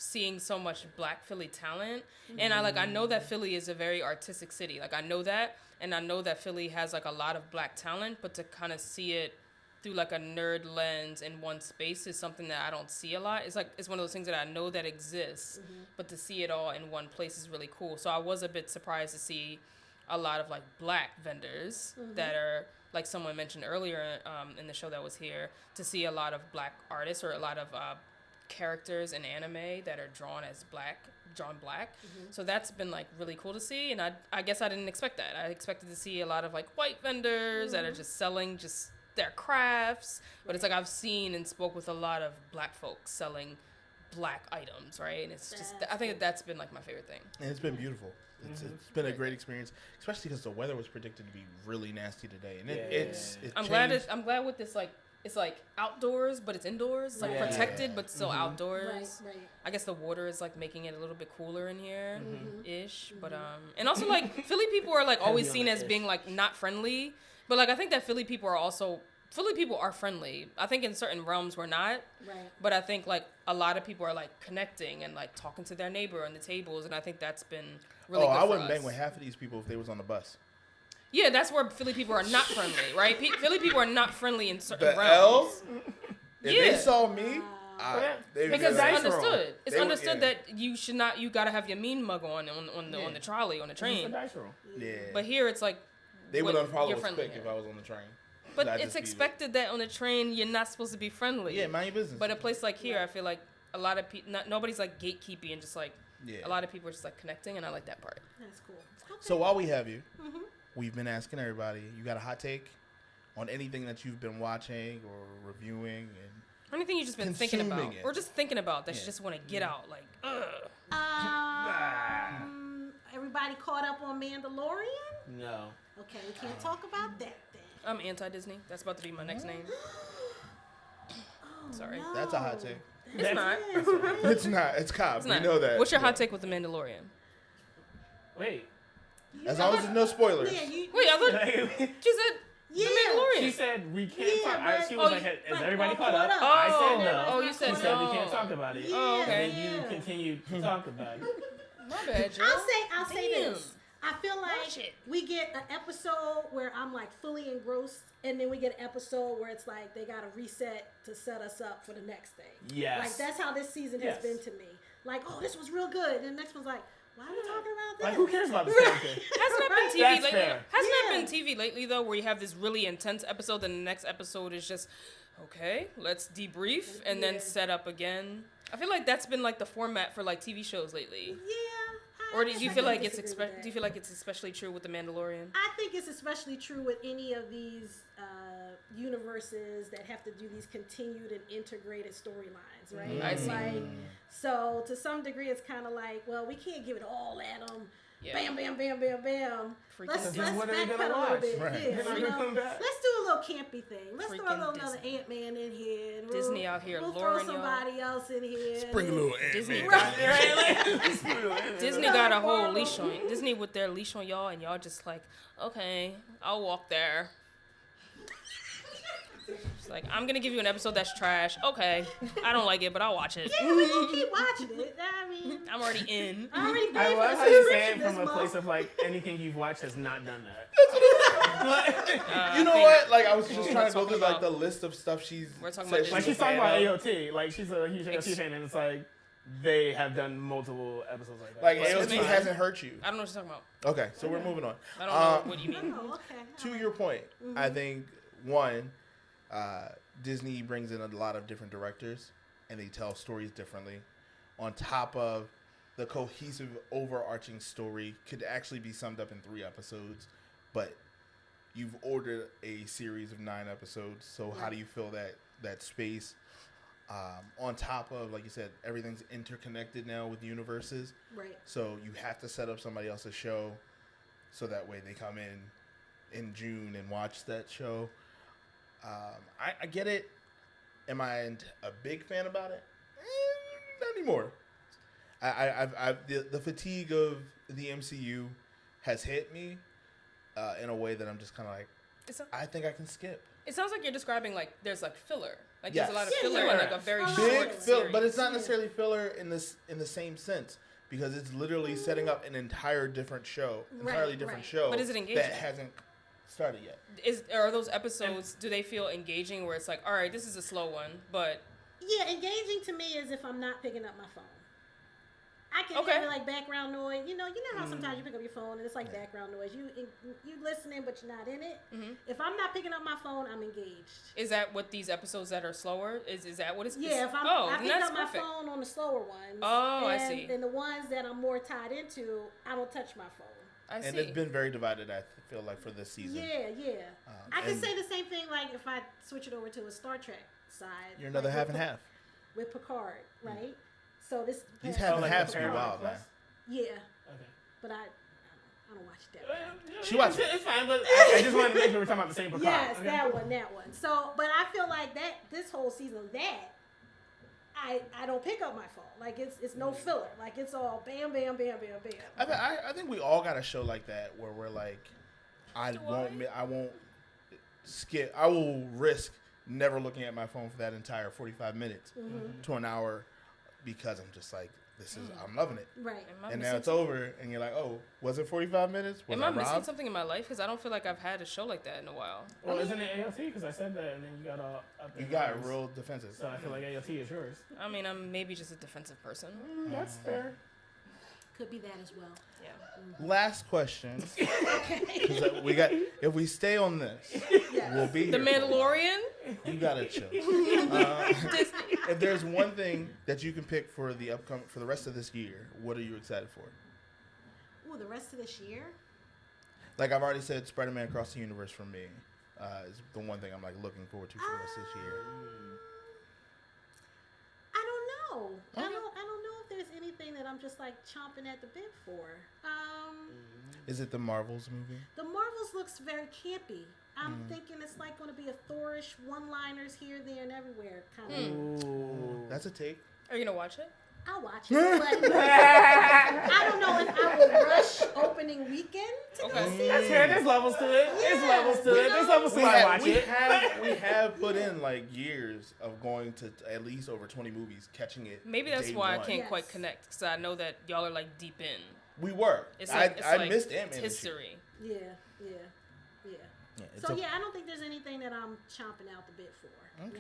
Speaker 1: seeing so much Black Philly talent, and I know that Philly is a very artistic city. Like I know that, and I know that Philly has like a lot of Black talent, but to kind of see it through like a nerd lens in one space is something that I don't see a lot. It's like it's one of those things that I know that exists, but to see it all in one place is really cool. So I was a bit surprised to see a lot of like Black vendors that are like someone mentioned earlier in the show that was here, to see a lot of Black artists or a lot of characters in anime that are drawn black. So that's been like really cool to see, and I guess I didn't expect that. I expected to see a lot of like white vendors that are just selling just their crafts, but it's like I've seen and spoke with a lot of Black folks selling Black items, right? And it's just I think that's been like my favorite thing.
Speaker 2: And it's been beautiful. It's been a great experience, especially because the weather was predicted to be really nasty today, and
Speaker 1: I'm glad with this like it's like outdoors, but it's indoors. It's like protected, but still outdoors.
Speaker 10: Right.
Speaker 1: I guess the water is like making it a little bit cooler in here, ish. But and also like Philly people are like always seen as being like not friendly, but like I think that Philly people are friendly. I think in certain realms we're not.
Speaker 10: Right.
Speaker 1: But I think like a lot of people are like connecting and like talking to their neighbor on the tables, and I think that's been really good
Speaker 2: I
Speaker 1: for
Speaker 2: wouldn't
Speaker 1: us.
Speaker 2: bang with half of these people if they was on the bus.
Speaker 1: Yeah, that's where Philly people are not friendly, right? Philly people are not friendly in certain
Speaker 2: The
Speaker 1: realms.
Speaker 2: L, if they saw me, they would
Speaker 1: Because
Speaker 2: be
Speaker 1: it's
Speaker 2: like,
Speaker 1: understood. It's
Speaker 2: They would-
Speaker 1: understood that you should not. You gotta have your mean mug on the trolley on the
Speaker 3: It's a
Speaker 1: train.
Speaker 3: dice roll.
Speaker 2: Yeah,
Speaker 1: But here it's like
Speaker 2: they would
Speaker 1: what-
Speaker 2: unfollow
Speaker 1: you're
Speaker 2: us
Speaker 1: friendly
Speaker 2: quick
Speaker 1: here.
Speaker 2: if I was on the train.
Speaker 1: But
Speaker 2: I'd
Speaker 1: it's
Speaker 2: just be-
Speaker 1: expected that on the train you're not supposed to be friendly.
Speaker 2: Yeah, mind your business.
Speaker 1: But a place like here, I feel like a lot of people, nobody's like gatekeeping and just like a lot of people are just like connecting, and I like that part.
Speaker 10: That's cool. Okay.
Speaker 2: So while we have you, we've been asking everybody, you got a hot take on anything that you've been watching or reviewing, and
Speaker 1: Anything you've just been thinking about,
Speaker 2: Consuming it.
Speaker 1: or just thinking about that you just want to get out, like, ugh.
Speaker 10: Everybody caught up on Mandalorian?
Speaker 3: No.
Speaker 10: Okay, we can't talk about that then.
Speaker 1: I'm anti-Disney. That's about to be my next name. Sorry.
Speaker 10: No.
Speaker 2: that's a hot take.
Speaker 1: It's not.
Speaker 2: It's not. It's Cobb.
Speaker 1: It's
Speaker 2: We
Speaker 1: not.
Speaker 2: know that.
Speaker 1: What's your hot take with The Mandalorian?
Speaker 3: Wait.
Speaker 2: As long as there's no spoilers.
Speaker 10: Yeah, you,
Speaker 1: Wait, I thought she said
Speaker 10: Yeah.
Speaker 1: The Mandalorian.
Speaker 3: She said we can't
Speaker 10: Yeah,
Speaker 3: talk.
Speaker 10: but-
Speaker 3: She was
Speaker 1: Oh,
Speaker 3: like, "Is
Speaker 10: but
Speaker 3: everybody
Speaker 10: all
Speaker 3: caught up?"
Speaker 10: caught up.
Speaker 3: I
Speaker 1: Oh.
Speaker 3: said no.
Speaker 1: Oh, you said
Speaker 3: She said we
Speaker 1: no.
Speaker 3: can't talk about it.
Speaker 1: Oh, okay.
Speaker 3: And then you continued to talk about it.
Speaker 1: My bad, Joe.
Speaker 10: I'll say
Speaker 1: Damn.
Speaker 10: this. I feel
Speaker 1: Watch
Speaker 10: like
Speaker 1: it.
Speaker 10: we get an episode where I'm like fully engrossed, and then we get an episode where it's like they got to reset to set us up for the next thing.
Speaker 3: Yes.
Speaker 10: Like that's how this season
Speaker 3: Yes.
Speaker 10: has been to me. Like, oh, this was real good, and the next one's like, why are we talking about this?
Speaker 3: Like, who cares about this character?
Speaker 1: Hasn't that been TV
Speaker 3: That's
Speaker 1: lately?
Speaker 3: fair.
Speaker 1: Hasn't that
Speaker 10: Yeah.
Speaker 1: been TV lately though, where you have this really intense episode, and the next episode is just, okay, let's debrief and then
Speaker 10: Yeah.
Speaker 1: set up again. I feel like that's been like the format for like TV shows lately.
Speaker 10: Yeah.
Speaker 1: Or do you feel like it's
Speaker 10: disagree with that.
Speaker 1: do you feel like it's especially true with The Mandalorian?
Speaker 10: I think it's especially true with any of these universes that have to do these continued and integrated storylines, right?
Speaker 1: I see.
Speaker 10: Like, so to some degree, it's kind of like, well, we can't give it all at them.
Speaker 1: Yeah.
Speaker 10: Bam, bam, bam, bam, bam.
Speaker 1: Freaking
Speaker 10: Let's
Speaker 3: Then what are they
Speaker 10: backpedal
Speaker 3: gonna
Speaker 10: a little
Speaker 3: watch?
Speaker 10: bit.
Speaker 2: Right.
Speaker 10: Yeah,
Speaker 3: They're not
Speaker 10: you
Speaker 3: gonna
Speaker 10: know?
Speaker 3: come back.
Speaker 10: Let's do a little campy thing. Let's throw a
Speaker 1: Freaking
Speaker 10: little another
Speaker 1: Disney.
Speaker 10: Ant-Man in here. And
Speaker 1: Disney out here
Speaker 10: we'll
Speaker 1: luring
Speaker 10: throw
Speaker 1: y'all.
Speaker 10: somebody else in here.
Speaker 2: Bring a little
Speaker 1: Disney
Speaker 2: Ant-Man.
Speaker 1: Disney got a whole leash on Disney with their leash on y'all, and y'all just like, okay, I'll walk there. It's like, I'm gonna give you an episode that's trash. Okay, I don't like it, but I'll watch it.
Speaker 10: Yeah, we're gonna keep watching it. I mean,
Speaker 1: I'm already in.
Speaker 10: I already
Speaker 3: I
Speaker 10: paid
Speaker 3: love
Speaker 10: for
Speaker 3: how
Speaker 10: the
Speaker 3: you say it
Speaker 10: subscription
Speaker 3: from
Speaker 10: this
Speaker 3: a place
Speaker 10: month.
Speaker 3: of like anything you've watched has not done that.
Speaker 2: You know what? Like I was just trying to go
Speaker 1: talking
Speaker 2: through like
Speaker 1: about-
Speaker 2: the list of stuff she's.
Speaker 1: We're talking
Speaker 2: said
Speaker 1: about
Speaker 3: Like
Speaker 2: she's
Speaker 3: she's talking
Speaker 2: a
Speaker 3: about
Speaker 2: fan of.
Speaker 3: AOT. Like she's a huge AOT fan, and it's like they have done multiple episodes like that.
Speaker 2: Like
Speaker 1: What's his
Speaker 2: AOT
Speaker 1: name?
Speaker 2: hasn't hurt you.
Speaker 1: I don't know what you're talking about.
Speaker 2: Okay, so we're moving on.
Speaker 1: I don't know what you mean.
Speaker 10: Oh, okay.
Speaker 2: To your point, I think one, Disney brings in a lot of different directors, and they tell stories differently. On top of the cohesive, overarching story could actually be summed up in 3 episodes, but you've ordered a series of 9 episodes. So how do you fill that space? On top of, like you said, everything's interconnected now with universes.
Speaker 10: Right.
Speaker 2: So you have to set up somebody else's show, so that way they come in June and watch that show. I get it. Am I a big fan about it? Not anymore. The fatigue of the MCU has hit me in a way that I'm just kind of like,
Speaker 1: It's a-
Speaker 2: I think I can skip.
Speaker 1: It sounds like you're describing like there's like filler. Like there's a lot of
Speaker 2: Yes.
Speaker 1: filler
Speaker 3: Yeah,
Speaker 1: in
Speaker 3: right.
Speaker 1: like a very
Speaker 10: Big
Speaker 2: Big
Speaker 1: short
Speaker 2: filler,
Speaker 1: series.
Speaker 2: but it's not necessarily filler in the same sense because it's literally setting up an entirely different show
Speaker 10: Right.
Speaker 1: But is it engaging?
Speaker 2: that hasn't started yet.
Speaker 1: Are those episodes? Do they feel engaging? Where it's like, all right, this is a slow one, but
Speaker 10: Yeah, engaging to me is if I'm not picking up my phone. I can
Speaker 1: Okay.
Speaker 10: hear like background noise. You know how sometimes you pick up your phone and it's like background noise. You listening, but you're not in it.
Speaker 1: Mhm.
Speaker 10: If I'm not picking up my phone, I'm engaged.
Speaker 1: is that what these episodes that are slower? Is that what it's?
Speaker 10: Yeah, if
Speaker 1: I
Speaker 10: I pick
Speaker 1: that's
Speaker 10: up my
Speaker 1: perfect.
Speaker 10: phone on the slower ones.
Speaker 1: Oh, I
Speaker 10: and,
Speaker 1: see.
Speaker 10: And the ones that I'm more tied into, I don't touch my phone.
Speaker 1: I see.
Speaker 2: And it's been very divided, I feel like, for this season.
Speaker 10: Yeah. I can
Speaker 2: and
Speaker 10: say the same thing like if I switch it over to a Star Trek side.
Speaker 2: You're another
Speaker 10: like
Speaker 2: half
Speaker 10: with
Speaker 2: and half.
Speaker 10: With Picard, right? So this
Speaker 2: These
Speaker 10: past-
Speaker 2: half and
Speaker 3: like
Speaker 2: halves
Speaker 3: the
Speaker 2: be
Speaker 3: Paramount
Speaker 2: wild,
Speaker 3: Plus?
Speaker 2: man.
Speaker 10: Yeah,
Speaker 3: Okay.
Speaker 10: but I don't watch that.
Speaker 2: She watched it.
Speaker 3: It's fine, but I just wanted to make sure we're talking about the same Picard.
Speaker 10: Yes,
Speaker 3: okay?
Speaker 10: that one. So, but I feel like that this whole season I don't pick up my phone. Like it's no filler. Like it's all bam, bam, bam, bam, bam.
Speaker 2: I think we all got a show like that where we're like, I won't skip. I will risk never looking at my phone for that entire 45 minutes to an hour because I'm just like, I'm loving it.
Speaker 10: Right.
Speaker 2: And now it's over, and you're like, oh, was it 45 minutes? Was
Speaker 1: Am I missing
Speaker 2: robbed?
Speaker 1: something in my life? Because I don't feel like I've had a show like that in a while.
Speaker 3: Well, isn't it AOT? Because I said that, and then you got all up in
Speaker 2: You got
Speaker 3: arms.
Speaker 2: real defensive.
Speaker 3: So I feel like AOT is yours.
Speaker 1: I mean, I'm maybe just a defensive person.
Speaker 3: That's fair.
Speaker 10: Could be that as well.
Speaker 1: Yeah.
Speaker 2: Last question. 'Cause we got. If we stay on this, we'll be
Speaker 1: The
Speaker 2: here.
Speaker 1: Mandalorian?
Speaker 2: You gotta chill. If there's one thing that you can pick for the rest of this year, what are you excited for?
Speaker 10: Ooh, the rest of this year?
Speaker 2: Like I've already said, Spider-Man Across the Universe for me is the one thing I'm like looking forward to for the rest of this year.
Speaker 10: I don't know.
Speaker 2: Okay.
Speaker 10: I don't know if there's anything that I'm just like chomping at the bit for.
Speaker 2: Is it the Marvels movie?
Speaker 10: The Marvels looks very campy. I'm thinking it's like going to be a Thorish one-liners here, there, and everywhere kind of.
Speaker 3: Ooh.
Speaker 2: That's a take.
Speaker 1: Are you going to watch it?
Speaker 10: I'll watch it, but I don't know if I will rush opening weekend to go see
Speaker 3: That's
Speaker 10: it.
Speaker 3: fair. There's levels to it. There's levels to it. There's levels to
Speaker 2: We
Speaker 3: why I
Speaker 2: have,
Speaker 3: watch
Speaker 2: we,
Speaker 3: it.
Speaker 2: have, we have put in like years of going to at least over 20 movies, catching it.
Speaker 1: Maybe that's
Speaker 2: day
Speaker 1: why I
Speaker 2: one.
Speaker 1: can't
Speaker 10: Yes.
Speaker 1: quite connect. Because I know that y'all are like deep in.
Speaker 2: We were.
Speaker 1: It's like,
Speaker 2: I missed Ant-Man.
Speaker 1: it's
Speaker 2: this year.
Speaker 1: history.
Speaker 10: Yeah.
Speaker 2: Yeah, it's
Speaker 10: So
Speaker 2: a-
Speaker 10: yeah, I don't think there's anything that I'm chomping out the bit for.
Speaker 2: Okay.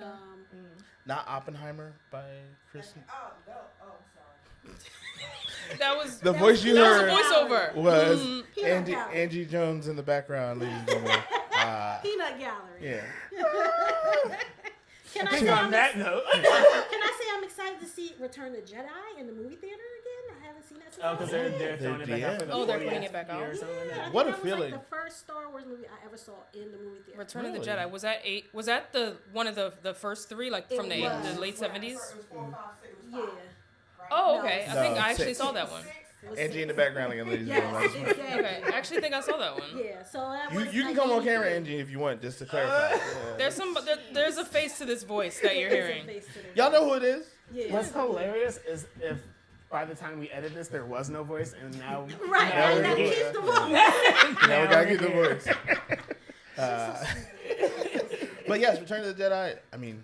Speaker 2: Not Oppenheimer by Chris.
Speaker 6: Oh, no. Oh, sorry.
Speaker 1: That was
Speaker 2: The voice you
Speaker 1: that
Speaker 2: heard
Speaker 1: was a voiceover.
Speaker 2: was
Speaker 10: Peanut Gallery.
Speaker 2: Angie Jones in the background, ladies and gentlemen.
Speaker 10: Peanut Gallery.
Speaker 2: Yeah.
Speaker 10: Can I say
Speaker 3: On
Speaker 10: I'm
Speaker 3: that note.
Speaker 10: Can I say I'm excited to see Return of the Jedi in the movie theater again? I haven't seen that since.
Speaker 3: Oh, because they're throwing it back out for the
Speaker 1: Oh, they're
Speaker 3: 40th
Speaker 1: putting it back
Speaker 3: year
Speaker 1: out?
Speaker 3: or something like
Speaker 10: I
Speaker 3: that.
Speaker 10: think
Speaker 2: What a
Speaker 10: that was
Speaker 2: feeling.
Speaker 10: like the first Star Wars movie I ever saw in the movie theater.
Speaker 1: Return of the
Speaker 2: Really?
Speaker 1: Jedi. Was that Was that the one of the first three, like from
Speaker 10: It was.
Speaker 1: the late 70s?
Speaker 6: It was 4, 5, 6. It was
Speaker 10: Yeah.
Speaker 6: 5.
Speaker 1: Oh,
Speaker 10: No,
Speaker 1: okay. I
Speaker 2: No,
Speaker 1: think I actually
Speaker 2: six.
Speaker 1: saw that one.
Speaker 10: It was
Speaker 2: Angie in the
Speaker 10: six.
Speaker 2: background again, ladies and
Speaker 10: Yes,
Speaker 2: gentlemen.
Speaker 10: exactly.
Speaker 1: Okay, I actually think I saw that one.
Speaker 10: Yeah, so that
Speaker 2: You,
Speaker 10: was
Speaker 2: you can
Speaker 10: like
Speaker 2: come on
Speaker 10: 83.
Speaker 2: camera, Angie, if you want, just to clarify. Yeah.
Speaker 1: There's a face to this voice that you're
Speaker 10: There is a
Speaker 1: hearing.
Speaker 10: face to this.
Speaker 2: Y'all know who it is?
Speaker 10: Yeah.
Speaker 3: What's hilarious is if by the time we edit this, there was no voice, and now
Speaker 10: Right,
Speaker 3: now
Speaker 10: right.
Speaker 3: we're
Speaker 10: That
Speaker 3: here.
Speaker 10: keeps the voice.
Speaker 2: Now we gotta get the
Speaker 3: we're
Speaker 2: voice. But yes, Return of the Jedi. I mean,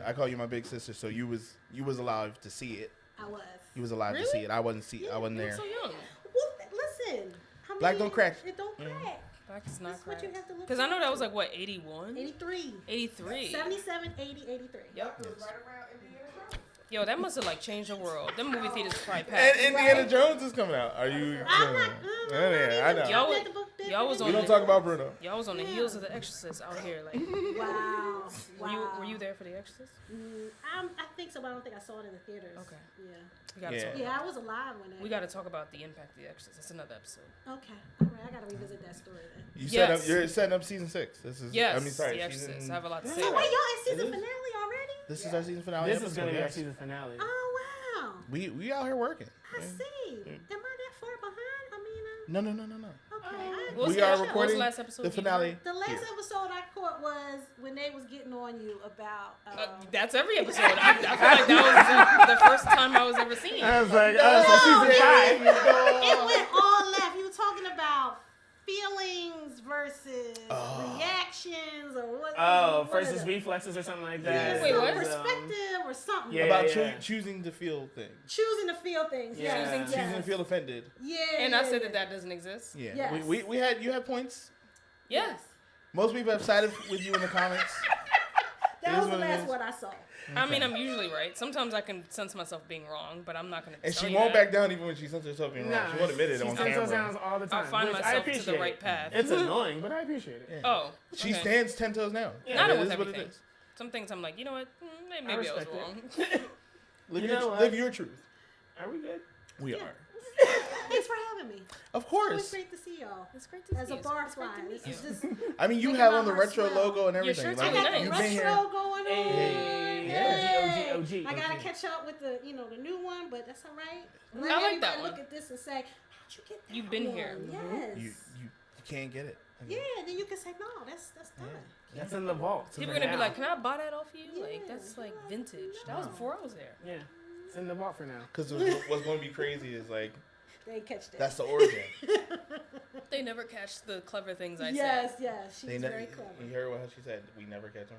Speaker 2: I call you my big sister, so you was alive to see it.
Speaker 10: I was.
Speaker 2: You was alive to
Speaker 1: Really?
Speaker 2: see it. I wasn't I wasn't
Speaker 1: You were
Speaker 2: there.
Speaker 1: so young.
Speaker 10: Well, listen. I
Speaker 2: Black
Speaker 10: mean,
Speaker 2: don't crack.
Speaker 10: It don't crack.
Speaker 1: Black is not
Speaker 10: That's what you have to look
Speaker 1: Because I know that was
Speaker 10: forward
Speaker 1: like what 81,
Speaker 10: to. 83.
Speaker 1: 83.
Speaker 10: 77, 80, 83.
Speaker 1: Yep.
Speaker 6: It was right around Indiana Jones.
Speaker 1: Yo, that must have like changed the world. Them movie theaters probably
Speaker 2: And
Speaker 1: packed.
Speaker 2: Indiana Jones is coming out. Are you?
Speaker 10: I'm not.
Speaker 2: Yeah, I know.
Speaker 1: Y'all was-
Speaker 10: Let the book bit
Speaker 1: y'all was
Speaker 10: for
Speaker 1: on
Speaker 2: We
Speaker 10: me.
Speaker 2: don't talk about Bruno.
Speaker 1: Y'all was on the heels of The Exorcist out here. Like,
Speaker 10: Wow.
Speaker 1: were you there for The Exorcist?
Speaker 10: I think so, but I don't think I saw it in the theaters.
Speaker 1: Okay.
Speaker 10: Yeah.
Speaker 1: We gotta
Speaker 2: Yeah.
Speaker 1: talk.
Speaker 10: Yeah, I was alive when that.
Speaker 1: We gotta talk about the impact of The Exorcist. That's another episode.
Speaker 10: Okay. All right. I gotta revisit that story then.
Speaker 1: Yes.
Speaker 2: You're setting up season 6. This is.
Speaker 1: Yes,
Speaker 2: I mean, sorry.
Speaker 1: The Exorcist.
Speaker 2: Season,
Speaker 1: I have a lot to say.
Speaker 10: So
Speaker 1: about
Speaker 10: wait,
Speaker 1: it.
Speaker 10: y'all at season
Speaker 2: It is?
Speaker 10: finale already?
Speaker 2: this is our season finale.
Speaker 3: This is
Speaker 2: episode,
Speaker 3: going to be our
Speaker 2: yes.
Speaker 3: season finale.
Speaker 10: Oh wow.
Speaker 2: We out here working.
Speaker 10: I see. Am I that far behind? I mean,
Speaker 2: No.
Speaker 10: okay.
Speaker 1: What was
Speaker 2: We
Speaker 1: the
Speaker 2: are
Speaker 1: last- what was
Speaker 2: recording
Speaker 1: the last episode
Speaker 2: the
Speaker 1: you
Speaker 2: finale.
Speaker 1: heard?
Speaker 10: The last
Speaker 2: here.
Speaker 10: episode I caught was when they was getting on you about.
Speaker 1: That's every episode. I feel like that was the first time I was ever seeing.
Speaker 3: I was like, oh, so season 5.
Speaker 10: It went all left. You were talking about feelings feelings versus reactions or what?
Speaker 3: Oh,
Speaker 10: what
Speaker 3: versus
Speaker 10: is it?
Speaker 3: reflexes or something like
Speaker 2: Yeah.
Speaker 3: that.
Speaker 1: Wait, what?
Speaker 10: Perspective or something.
Speaker 3: Yeah.
Speaker 2: About choosing to feel things.
Speaker 10: Choosing to feel things.
Speaker 3: Yeah.
Speaker 10: Yes.
Speaker 3: Choosing
Speaker 2: Choosing to feel offended.
Speaker 10: Yeah.
Speaker 1: And I said
Speaker 10: yeah.
Speaker 1: that doesn't exist.
Speaker 2: Yeah.
Speaker 10: Yes.
Speaker 2: You had points.
Speaker 1: Yes.
Speaker 2: Most people have sided with you in the comments. It
Speaker 10: That
Speaker 2: is
Speaker 10: was the
Speaker 2: what it
Speaker 10: last
Speaker 2: is.
Speaker 10: one I saw.
Speaker 1: I mean, I'm usually right. Sometimes I can sense myself being wrong, but I'm not going to
Speaker 2: And
Speaker 1: tell
Speaker 2: she
Speaker 1: you
Speaker 2: won't
Speaker 1: that.
Speaker 2: back down even when she senses herself being wrong.
Speaker 3: Nah,
Speaker 2: She won't admit it
Speaker 3: she
Speaker 2: on
Speaker 3: says those
Speaker 2: camera.
Speaker 3: sounds all the time.
Speaker 1: I'll find
Speaker 3: which I
Speaker 1: myself to the
Speaker 3: appreciate.
Speaker 1: right path.
Speaker 3: It's annoying, but I appreciate it.
Speaker 2: Yeah.
Speaker 1: Oh,
Speaker 2: She
Speaker 1: okay.
Speaker 2: stands 10 toes down.
Speaker 1: Not
Speaker 2: It
Speaker 1: with
Speaker 2: is what it
Speaker 1: everything.
Speaker 2: is.
Speaker 1: Some things I'm like, you know what? Maybe I was
Speaker 3: respect it.
Speaker 1: wrong.
Speaker 2: Live your truth.
Speaker 3: Are we good?
Speaker 2: We
Speaker 10: Yeah.
Speaker 2: are.
Speaker 10: Thanks for having me.
Speaker 2: Of
Speaker 10: It's
Speaker 2: course.
Speaker 10: great to see y'all.
Speaker 1: It's great to
Speaker 10: As
Speaker 1: see
Speaker 10: a
Speaker 1: you.
Speaker 10: bar
Speaker 1: It's great
Speaker 10: fly,
Speaker 1: to meet
Speaker 10: this
Speaker 1: you.
Speaker 10: is just.
Speaker 2: I mean, you
Speaker 10: Making
Speaker 2: have
Speaker 10: my
Speaker 2: on the
Speaker 10: heart
Speaker 2: retro
Speaker 10: swell.
Speaker 2: logo and
Speaker 1: Your
Speaker 2: everything.
Speaker 1: shirt's
Speaker 2: Like,
Speaker 1: really
Speaker 10: I got
Speaker 1: nice.
Speaker 10: the
Speaker 2: you've been here.
Speaker 10: retro going on.
Speaker 3: Hey,
Speaker 10: Yay.
Speaker 3: OG.
Speaker 10: I gotta catch up with the the new one, but that's all right.
Speaker 1: I
Speaker 10: Let
Speaker 1: like
Speaker 10: everybody
Speaker 1: that one.
Speaker 10: look at this and say, how'd you get that?
Speaker 1: You've been
Speaker 10: one?
Speaker 1: here.
Speaker 10: Yes.
Speaker 2: You can't get it.
Speaker 10: Yeah, then you can say, no, that's done.
Speaker 3: That's in the vault.
Speaker 1: People are going to be like, can I buy that off you? Like, that's like vintage. That was
Speaker 2: No.
Speaker 1: before I was there.
Speaker 3: Yeah, it's in the vault for now.
Speaker 2: Because what's going to be crazy is like,
Speaker 10: They ain't catch that.
Speaker 2: that's the origin.
Speaker 1: They never catch the clever things I
Speaker 10: yes,
Speaker 1: say.
Speaker 10: yes. She's very clever.
Speaker 2: You heard what she said? We never catch them.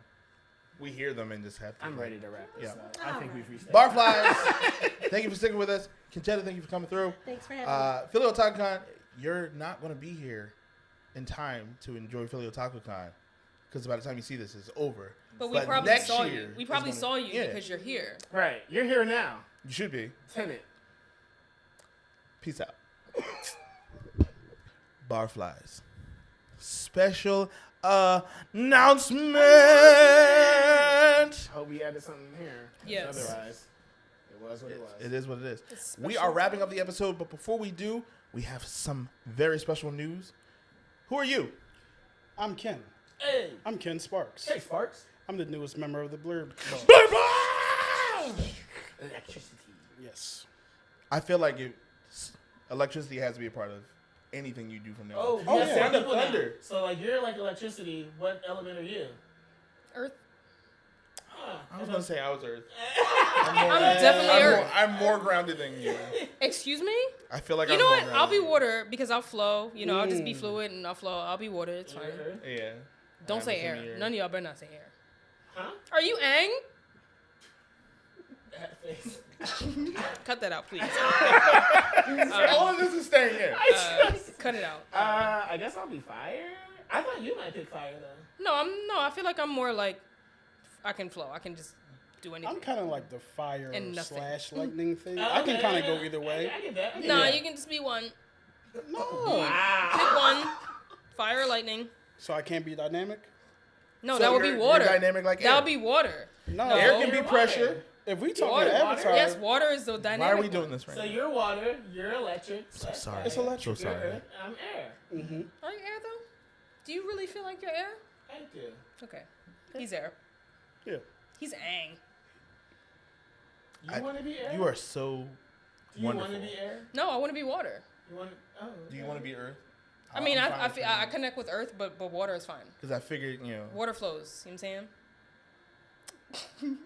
Speaker 2: We hear them and just have to.
Speaker 3: I'm ready to wrap this
Speaker 2: Yeah.
Speaker 3: up. I think we've reached that.
Speaker 2: Barflies, thank you for sticking with us. Conchetta, thank you for coming through.
Speaker 10: Thanks for having me.
Speaker 2: Philly Otaku Con, you're not going to be here in time to enjoy Philly Otaku Con because by the time you see this, it's over.
Speaker 1: But we probably
Speaker 2: next
Speaker 1: saw
Speaker 2: year
Speaker 1: you. We
Speaker 2: is
Speaker 1: probably
Speaker 2: gonna-
Speaker 1: saw you
Speaker 2: yeah.
Speaker 1: because you're here.
Speaker 3: Right, you're here now.
Speaker 2: You should be.
Speaker 3: Tenant.
Speaker 2: Peace out. Barflies. Special announcement.
Speaker 3: Hope we added something here.
Speaker 1: Yes.
Speaker 3: Otherwise, it was what it was.
Speaker 2: It is what it is.
Speaker 1: It's
Speaker 2: We
Speaker 1: special
Speaker 2: are wrapping up the episode, but before we do, we have some very special news. Who are you?
Speaker 11: I'm Ken.
Speaker 3: Hey,
Speaker 11: I'm Ken Sparks.
Speaker 3: hey, Sparks.
Speaker 11: I'm the newest member of the Blerd.
Speaker 3: Electricity.
Speaker 11: Yes.
Speaker 2: I feel like electricity has to be a part of anything you do from now on.
Speaker 3: Oh,
Speaker 2: Oh,
Speaker 3: yeah.
Speaker 2: Sound of
Speaker 3: People now.
Speaker 2: Thunder.
Speaker 3: So, like, you're like electricity. What element are you?
Speaker 1: Earth.
Speaker 2: I was gonna say I was Earth.
Speaker 1: I'm definitely Earth.
Speaker 2: I'm more grounded than you.
Speaker 1: Excuse me?
Speaker 2: I feel like
Speaker 1: You
Speaker 2: I'm
Speaker 1: know
Speaker 2: more
Speaker 1: what?
Speaker 2: grounded
Speaker 1: I'll be
Speaker 2: than you.
Speaker 1: water because I'll flow. You know, I'll just be fluid and I'll flow. I'll be water. It's fine.
Speaker 2: Yeah.
Speaker 1: Don't
Speaker 2: I'm
Speaker 1: say
Speaker 2: assuming
Speaker 1: air.
Speaker 2: you're-
Speaker 1: None of y'all better not say air.
Speaker 3: Huh?
Speaker 1: Are you Aang?
Speaker 3: That face.
Speaker 1: Cut that out, please.
Speaker 2: All of this is staying in.
Speaker 1: Cut it out.
Speaker 3: I guess I'll be fire. I thought you might pick fire though.
Speaker 1: No, I feel like I'm more like I can flow. I can just do anything.
Speaker 11: I'm kind of like the fire
Speaker 1: And nothing.
Speaker 11: / lightning thing.
Speaker 3: Oh,
Speaker 11: I can
Speaker 3: okay,
Speaker 11: kind of
Speaker 3: yeah,
Speaker 11: go either way.
Speaker 3: I get that. I get
Speaker 1: Nah,
Speaker 3: that.
Speaker 1: you can just be one.
Speaker 11: No.
Speaker 3: Wow.
Speaker 1: Pick one. Fire or lightning.
Speaker 11: So I can't be dynamic?
Speaker 1: No,
Speaker 2: So
Speaker 1: that would be
Speaker 2: you're
Speaker 1: water.
Speaker 2: dynamic like
Speaker 1: that
Speaker 2: air.
Speaker 1: would be water.
Speaker 11: No.
Speaker 1: No.
Speaker 2: Air can be
Speaker 3: You're
Speaker 2: pressure.
Speaker 3: water.
Speaker 11: If we talking
Speaker 1: Water.
Speaker 11: Avatar,
Speaker 1: Yes, water is the dynamic.
Speaker 2: Why are we
Speaker 1: one.
Speaker 2: doing this right
Speaker 3: So
Speaker 2: now?
Speaker 3: you're water, you're electric.
Speaker 2: So sorry.
Speaker 11: It's electric.
Speaker 2: So sorry.
Speaker 3: You're earth, I'm air.
Speaker 1: Are you air though? Do you really feel like you're air?
Speaker 3: I do.
Speaker 1: Okay. He's air.
Speaker 11: Yeah.
Speaker 1: He's Aang.
Speaker 3: You want to be air?
Speaker 2: You are so
Speaker 3: Do you
Speaker 2: wonderful.
Speaker 3: want to be air?
Speaker 1: No, I want to be water.
Speaker 3: You want? Oh.
Speaker 2: Do you want to be Earth?
Speaker 1: I mean, I connect with earth, but water is fine.
Speaker 2: Because I figured,
Speaker 1: Water flows. You know what I'm saying?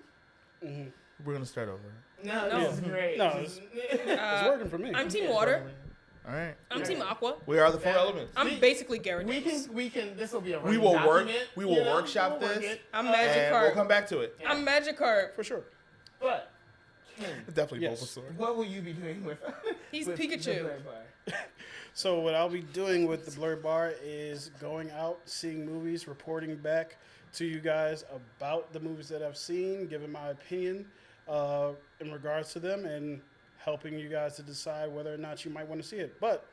Speaker 2: we're going to start over.
Speaker 3: No,
Speaker 1: No.
Speaker 3: this is great.
Speaker 11: No,
Speaker 3: This is-
Speaker 11: it's working for me.
Speaker 1: I'm team water.
Speaker 2: All right.
Speaker 1: I'm team aqua.
Speaker 2: We are the four
Speaker 3: Yeah.
Speaker 2: elements.
Speaker 1: I'm basically Gyarados.
Speaker 3: we can. This will be a.
Speaker 2: We
Speaker 3: running
Speaker 2: will work-
Speaker 3: document,
Speaker 2: we will
Speaker 3: you know?
Speaker 2: workshop
Speaker 3: We'll work
Speaker 2: this.
Speaker 3: it.
Speaker 1: I'm
Speaker 2: And
Speaker 1: Magikarp.
Speaker 2: we'll come back to it.
Speaker 1: I'm Magikarp.
Speaker 11: For sure.
Speaker 3: But Ken,
Speaker 2: Definitely
Speaker 11: Yes.
Speaker 2: Bulbasaur.
Speaker 3: what will you be doing with?
Speaker 1: He's
Speaker 3: with
Speaker 1: Pikachu.
Speaker 3: the Blerd Bar?
Speaker 11: So what I'll be doing with the Blerd Bar is going out, seeing movies, reporting back to you guys about the movies that I've seen, giving my opinion in regards to them, and helping you guys to decide whether or not you might want to see it. But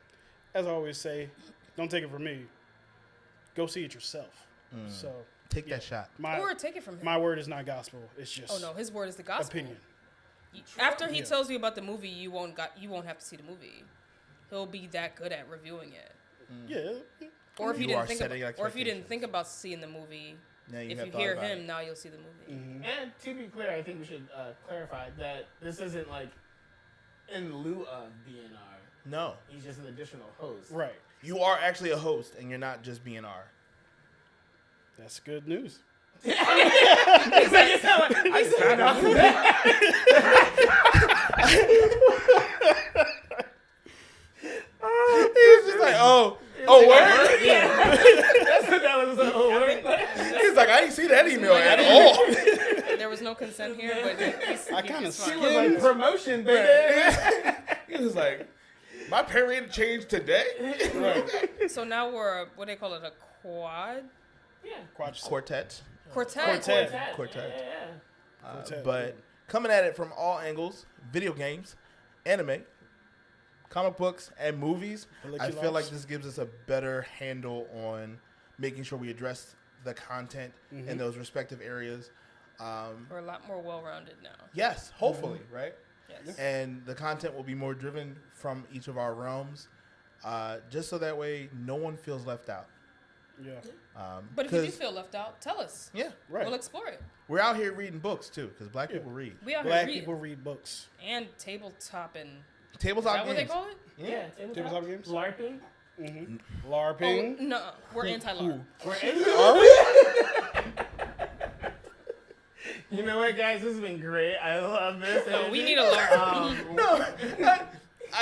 Speaker 11: as I always say, don't take it from me. Go see it yourself. So
Speaker 2: Take that shot.
Speaker 1: Or take it from him.
Speaker 11: my word is not gospel. It's just
Speaker 1: Oh no, his word is the gospel.
Speaker 11: opinion.
Speaker 1: After he
Speaker 11: Yeah.
Speaker 1: tells you about the movie, you won't have to see the movie. He'll be that good at reviewing it.
Speaker 11: Yeah.
Speaker 1: Or if you
Speaker 2: You are
Speaker 1: didn't think
Speaker 2: setting
Speaker 1: about, or if you didn't
Speaker 2: expectations.
Speaker 1: think about seeing the movie,
Speaker 2: Now
Speaker 1: if
Speaker 2: have
Speaker 1: you
Speaker 2: thought
Speaker 1: hear
Speaker 2: about
Speaker 1: him,
Speaker 2: it.
Speaker 1: now you'll see the movie.
Speaker 3: And to be clear, I think we should clarify that this isn't like in lieu of BNR.
Speaker 2: No.
Speaker 3: He's just an additional host.
Speaker 11: Right.
Speaker 2: You are actually a host, and you're not just BNR.
Speaker 11: That's good news.
Speaker 3: I signed off for that.
Speaker 2: He's just like, oh, word?
Speaker 3: Yeah.
Speaker 1: accent here, but
Speaker 11: I kind of
Speaker 3: She was like, promotion, baby.
Speaker 2: He was like, my pay rate changed today.
Speaker 11: Right.
Speaker 1: So now we're what do they call it? A quad
Speaker 3: Yeah.
Speaker 2: Quartet.
Speaker 1: quartet.
Speaker 2: Quartet.
Speaker 3: Yeah.
Speaker 2: But coming at it from all angles, video games, anime, comic books, and movies, I feel like this gives us a better handle on making sure we address the content in those respective areas.
Speaker 1: We're a lot more well-rounded now.
Speaker 2: Yes, hopefully, right?
Speaker 1: Yes.
Speaker 2: And the content will be more driven from each of our realms, just so that way no one feels left out.
Speaker 11: Yeah.
Speaker 1: But if you do feel left out, tell us.
Speaker 2: Yeah,
Speaker 11: Right.
Speaker 1: We'll explore it.
Speaker 2: we're out here reading books too, because black people read.
Speaker 1: We are
Speaker 11: Black
Speaker 1: here
Speaker 11: people read books.
Speaker 1: and tabletop and is
Speaker 2: Tabletop
Speaker 1: that what they
Speaker 2: games.
Speaker 1: call it?
Speaker 3: Yeah.
Speaker 11: Tabletop games?
Speaker 3: LARPing.
Speaker 11: LARPing.
Speaker 1: Oh, no, we're anti-LARP.
Speaker 3: We're in.
Speaker 11: Are we?
Speaker 3: You know what, guys? This has been great. I love this.
Speaker 1: No, we need a LARP.
Speaker 2: No,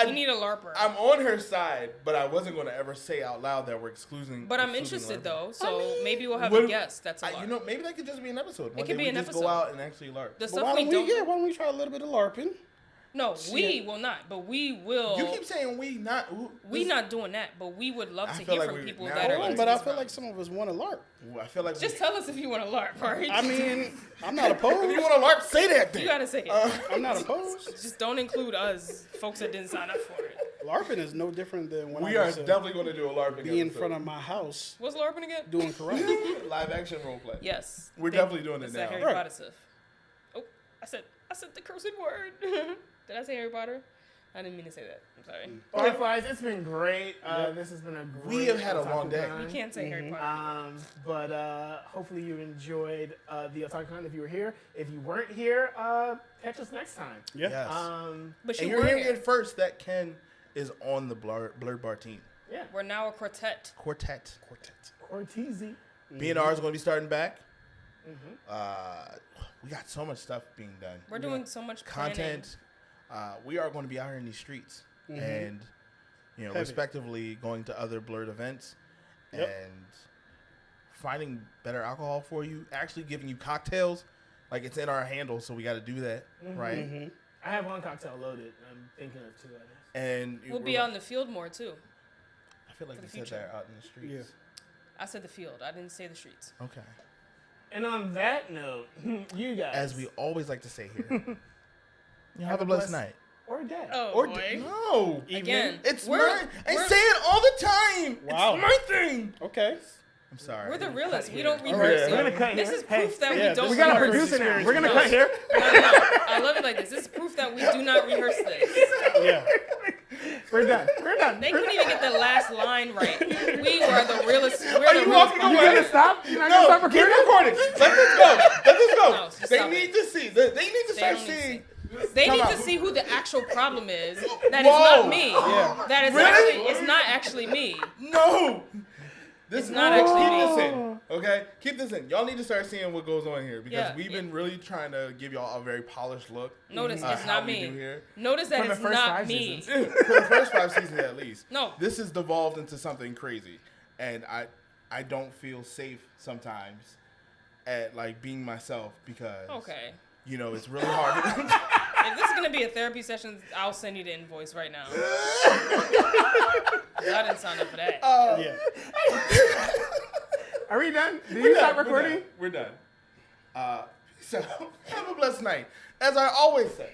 Speaker 1: We need a LARPer.
Speaker 2: I'm on her side, but I wasn't going to ever say out loud that we're excluding.
Speaker 1: But I'm
Speaker 2: excluding
Speaker 1: interested
Speaker 2: LARPing.
Speaker 1: though, so maybe we'll have
Speaker 2: what-
Speaker 1: a guest that's a LARP.
Speaker 2: You know, maybe that could just be an episode. One
Speaker 1: could
Speaker 2: day
Speaker 1: be
Speaker 2: we
Speaker 1: an
Speaker 2: just
Speaker 1: episode.
Speaker 2: go out and actually LARP.
Speaker 1: The
Speaker 11: But
Speaker 1: stuff
Speaker 11: why
Speaker 1: we
Speaker 11: don't
Speaker 1: don't.
Speaker 11: we? Yeah, why don't we try a little bit of LARPing?
Speaker 1: No, we will not, but we will.
Speaker 2: You keep saying we not.
Speaker 1: We not doing that, but we would love
Speaker 2: I
Speaker 1: to
Speaker 2: feel
Speaker 1: hear
Speaker 2: like
Speaker 1: from
Speaker 2: we-
Speaker 1: people
Speaker 2: now
Speaker 1: that
Speaker 2: we're
Speaker 1: are
Speaker 2: like-
Speaker 1: into
Speaker 11: But I
Speaker 1: these
Speaker 11: feel like
Speaker 1: realms.
Speaker 11: some of us want to LARP.
Speaker 2: I feel like
Speaker 1: Just tell us if you want to LARP, all right?
Speaker 11: I mean, I'm not
Speaker 2: if
Speaker 11: opposed.
Speaker 2: you want to LARP, say that thing.
Speaker 1: You gotta say it.
Speaker 11: I'm not opposed.
Speaker 1: Just don't include us, folks that didn't sign up for it.
Speaker 11: LARPing is no different than when
Speaker 2: We
Speaker 11: I
Speaker 2: are
Speaker 11: was to
Speaker 2: definitely going to do a LARPing
Speaker 11: be in
Speaker 2: episode.
Speaker 11: front of my house
Speaker 1: What's LARPing again?
Speaker 11: doing karate.
Speaker 2: live action role play.
Speaker 1: Yes.
Speaker 2: We're definitely doing
Speaker 1: That's
Speaker 2: it
Speaker 1: that
Speaker 2: now.
Speaker 1: Harry
Speaker 11: Right.
Speaker 1: Potter stuff. Oh, I said the cursed word. Did I say Harry Potter? I didn't mean to say that. I'm sorry.
Speaker 3: Likewise, it's been great. This has been a great.
Speaker 2: We have had a
Speaker 3: Otaku
Speaker 2: long day.
Speaker 3: Con.
Speaker 1: You can't say Harry Potter.
Speaker 3: But hopefully you enjoyed the Otaku Con if you were here. If you weren't here, catch us next time.
Speaker 11: Yeah.
Speaker 2: Yes.
Speaker 1: But
Speaker 2: and
Speaker 1: you
Speaker 2: you're
Speaker 1: were
Speaker 2: hearing
Speaker 1: here.
Speaker 2: it first that Ken is on the Blerd Bar team.
Speaker 3: Yeah.
Speaker 1: We're now a quartet.
Speaker 2: Quartet.
Speaker 3: Ortizi.
Speaker 2: B&R is going to be starting back. We got so much stuff being done.
Speaker 1: We're doing so much planning.
Speaker 2: Content. We are going to be out here in these streets and,
Speaker 11: Heavy.
Speaker 2: respectively going to other Blerd events
Speaker 11: Yep.
Speaker 2: and finding better alcohol for you, actually giving you cocktails. Like, it's in our handle, so we got to do that, right?
Speaker 3: I have one cocktail loaded. I'm thinking of two others.
Speaker 2: And
Speaker 1: We'll be out in the field more too.
Speaker 2: I feel like
Speaker 1: for
Speaker 2: you
Speaker 1: the
Speaker 2: said
Speaker 1: future.
Speaker 2: that out in the streets.
Speaker 11: Yeah.
Speaker 1: I said the field. I didn't say the streets.
Speaker 2: Okay.
Speaker 3: And on that note, you guys.
Speaker 2: As we always like to say here, have a blessed night.
Speaker 3: Or day.
Speaker 1: Oh
Speaker 2: Or
Speaker 1: boy.
Speaker 2: no.
Speaker 1: Again,
Speaker 2: It's
Speaker 1: we're-
Speaker 2: mine. I
Speaker 1: we're-
Speaker 2: say it all the time.
Speaker 11: Wow.
Speaker 2: It's my thing.
Speaker 11: Okay.
Speaker 2: I'm sorry.
Speaker 1: We're the realists. We don't
Speaker 2: All
Speaker 1: rehearse.
Speaker 2: right.
Speaker 3: We're gonna cut
Speaker 1: This
Speaker 3: here.
Speaker 1: is proof that
Speaker 11: Yeah,
Speaker 1: we don't
Speaker 3: We got a
Speaker 1: rehearse.
Speaker 3: producer now.
Speaker 11: experience.
Speaker 3: We're gonna
Speaker 1: No.
Speaker 3: cut here.
Speaker 1: No. I love it like this. This is proof that we do not rehearse this.
Speaker 11: Yeah.
Speaker 3: We're done. We're done.
Speaker 1: They couldn't even get the last line right. We are the realest. We're
Speaker 2: Are
Speaker 1: the
Speaker 2: you
Speaker 1: realest
Speaker 2: walking
Speaker 1: podcast.
Speaker 3: You
Speaker 2: away?
Speaker 3: gonna stop? You're not
Speaker 2: No,
Speaker 3: gonna stop
Speaker 2: keep
Speaker 3: recording?
Speaker 2: recording. Let this go. Let this go.
Speaker 1: No, just
Speaker 2: They
Speaker 1: stop
Speaker 2: need
Speaker 1: it.
Speaker 2: to see. They need to
Speaker 1: They
Speaker 2: start
Speaker 1: don't need to
Speaker 2: seeing.
Speaker 1: They
Speaker 2: Come
Speaker 1: need
Speaker 2: on.
Speaker 1: to see who the actual problem is. That is
Speaker 2: Whoa.
Speaker 1: not me.
Speaker 11: Yeah.
Speaker 1: That is
Speaker 2: Really?
Speaker 1: actually. It's not actually me.
Speaker 2: No. This
Speaker 1: It's not actually
Speaker 2: keep
Speaker 1: me.
Speaker 2: this in. Okay? Keep this in. Y'all need to start seeing what goes on here because
Speaker 1: Yeah.
Speaker 2: we've been really trying to give y'all a very polished look.
Speaker 1: Notice it's
Speaker 2: how
Speaker 1: not
Speaker 2: we
Speaker 1: me.
Speaker 2: do here.
Speaker 1: Notice that
Speaker 3: For the
Speaker 1: it's
Speaker 3: first
Speaker 1: not
Speaker 3: 5
Speaker 1: me.
Speaker 3: seasons.
Speaker 2: For the first 5 seasons at least.
Speaker 1: No.
Speaker 2: This has devolved into something crazy. And I don't feel safe sometimes at like being myself because
Speaker 1: Okay.
Speaker 2: it's really hard.
Speaker 1: If this is gonna be a therapy session, I'll send you the invoice right now. I didn't sign up for that.
Speaker 11: Yeah.
Speaker 3: Are we done? Did
Speaker 2: We're
Speaker 3: you
Speaker 2: done.
Speaker 3: stop recording?
Speaker 2: We're done. So have a blessed night. As I always say,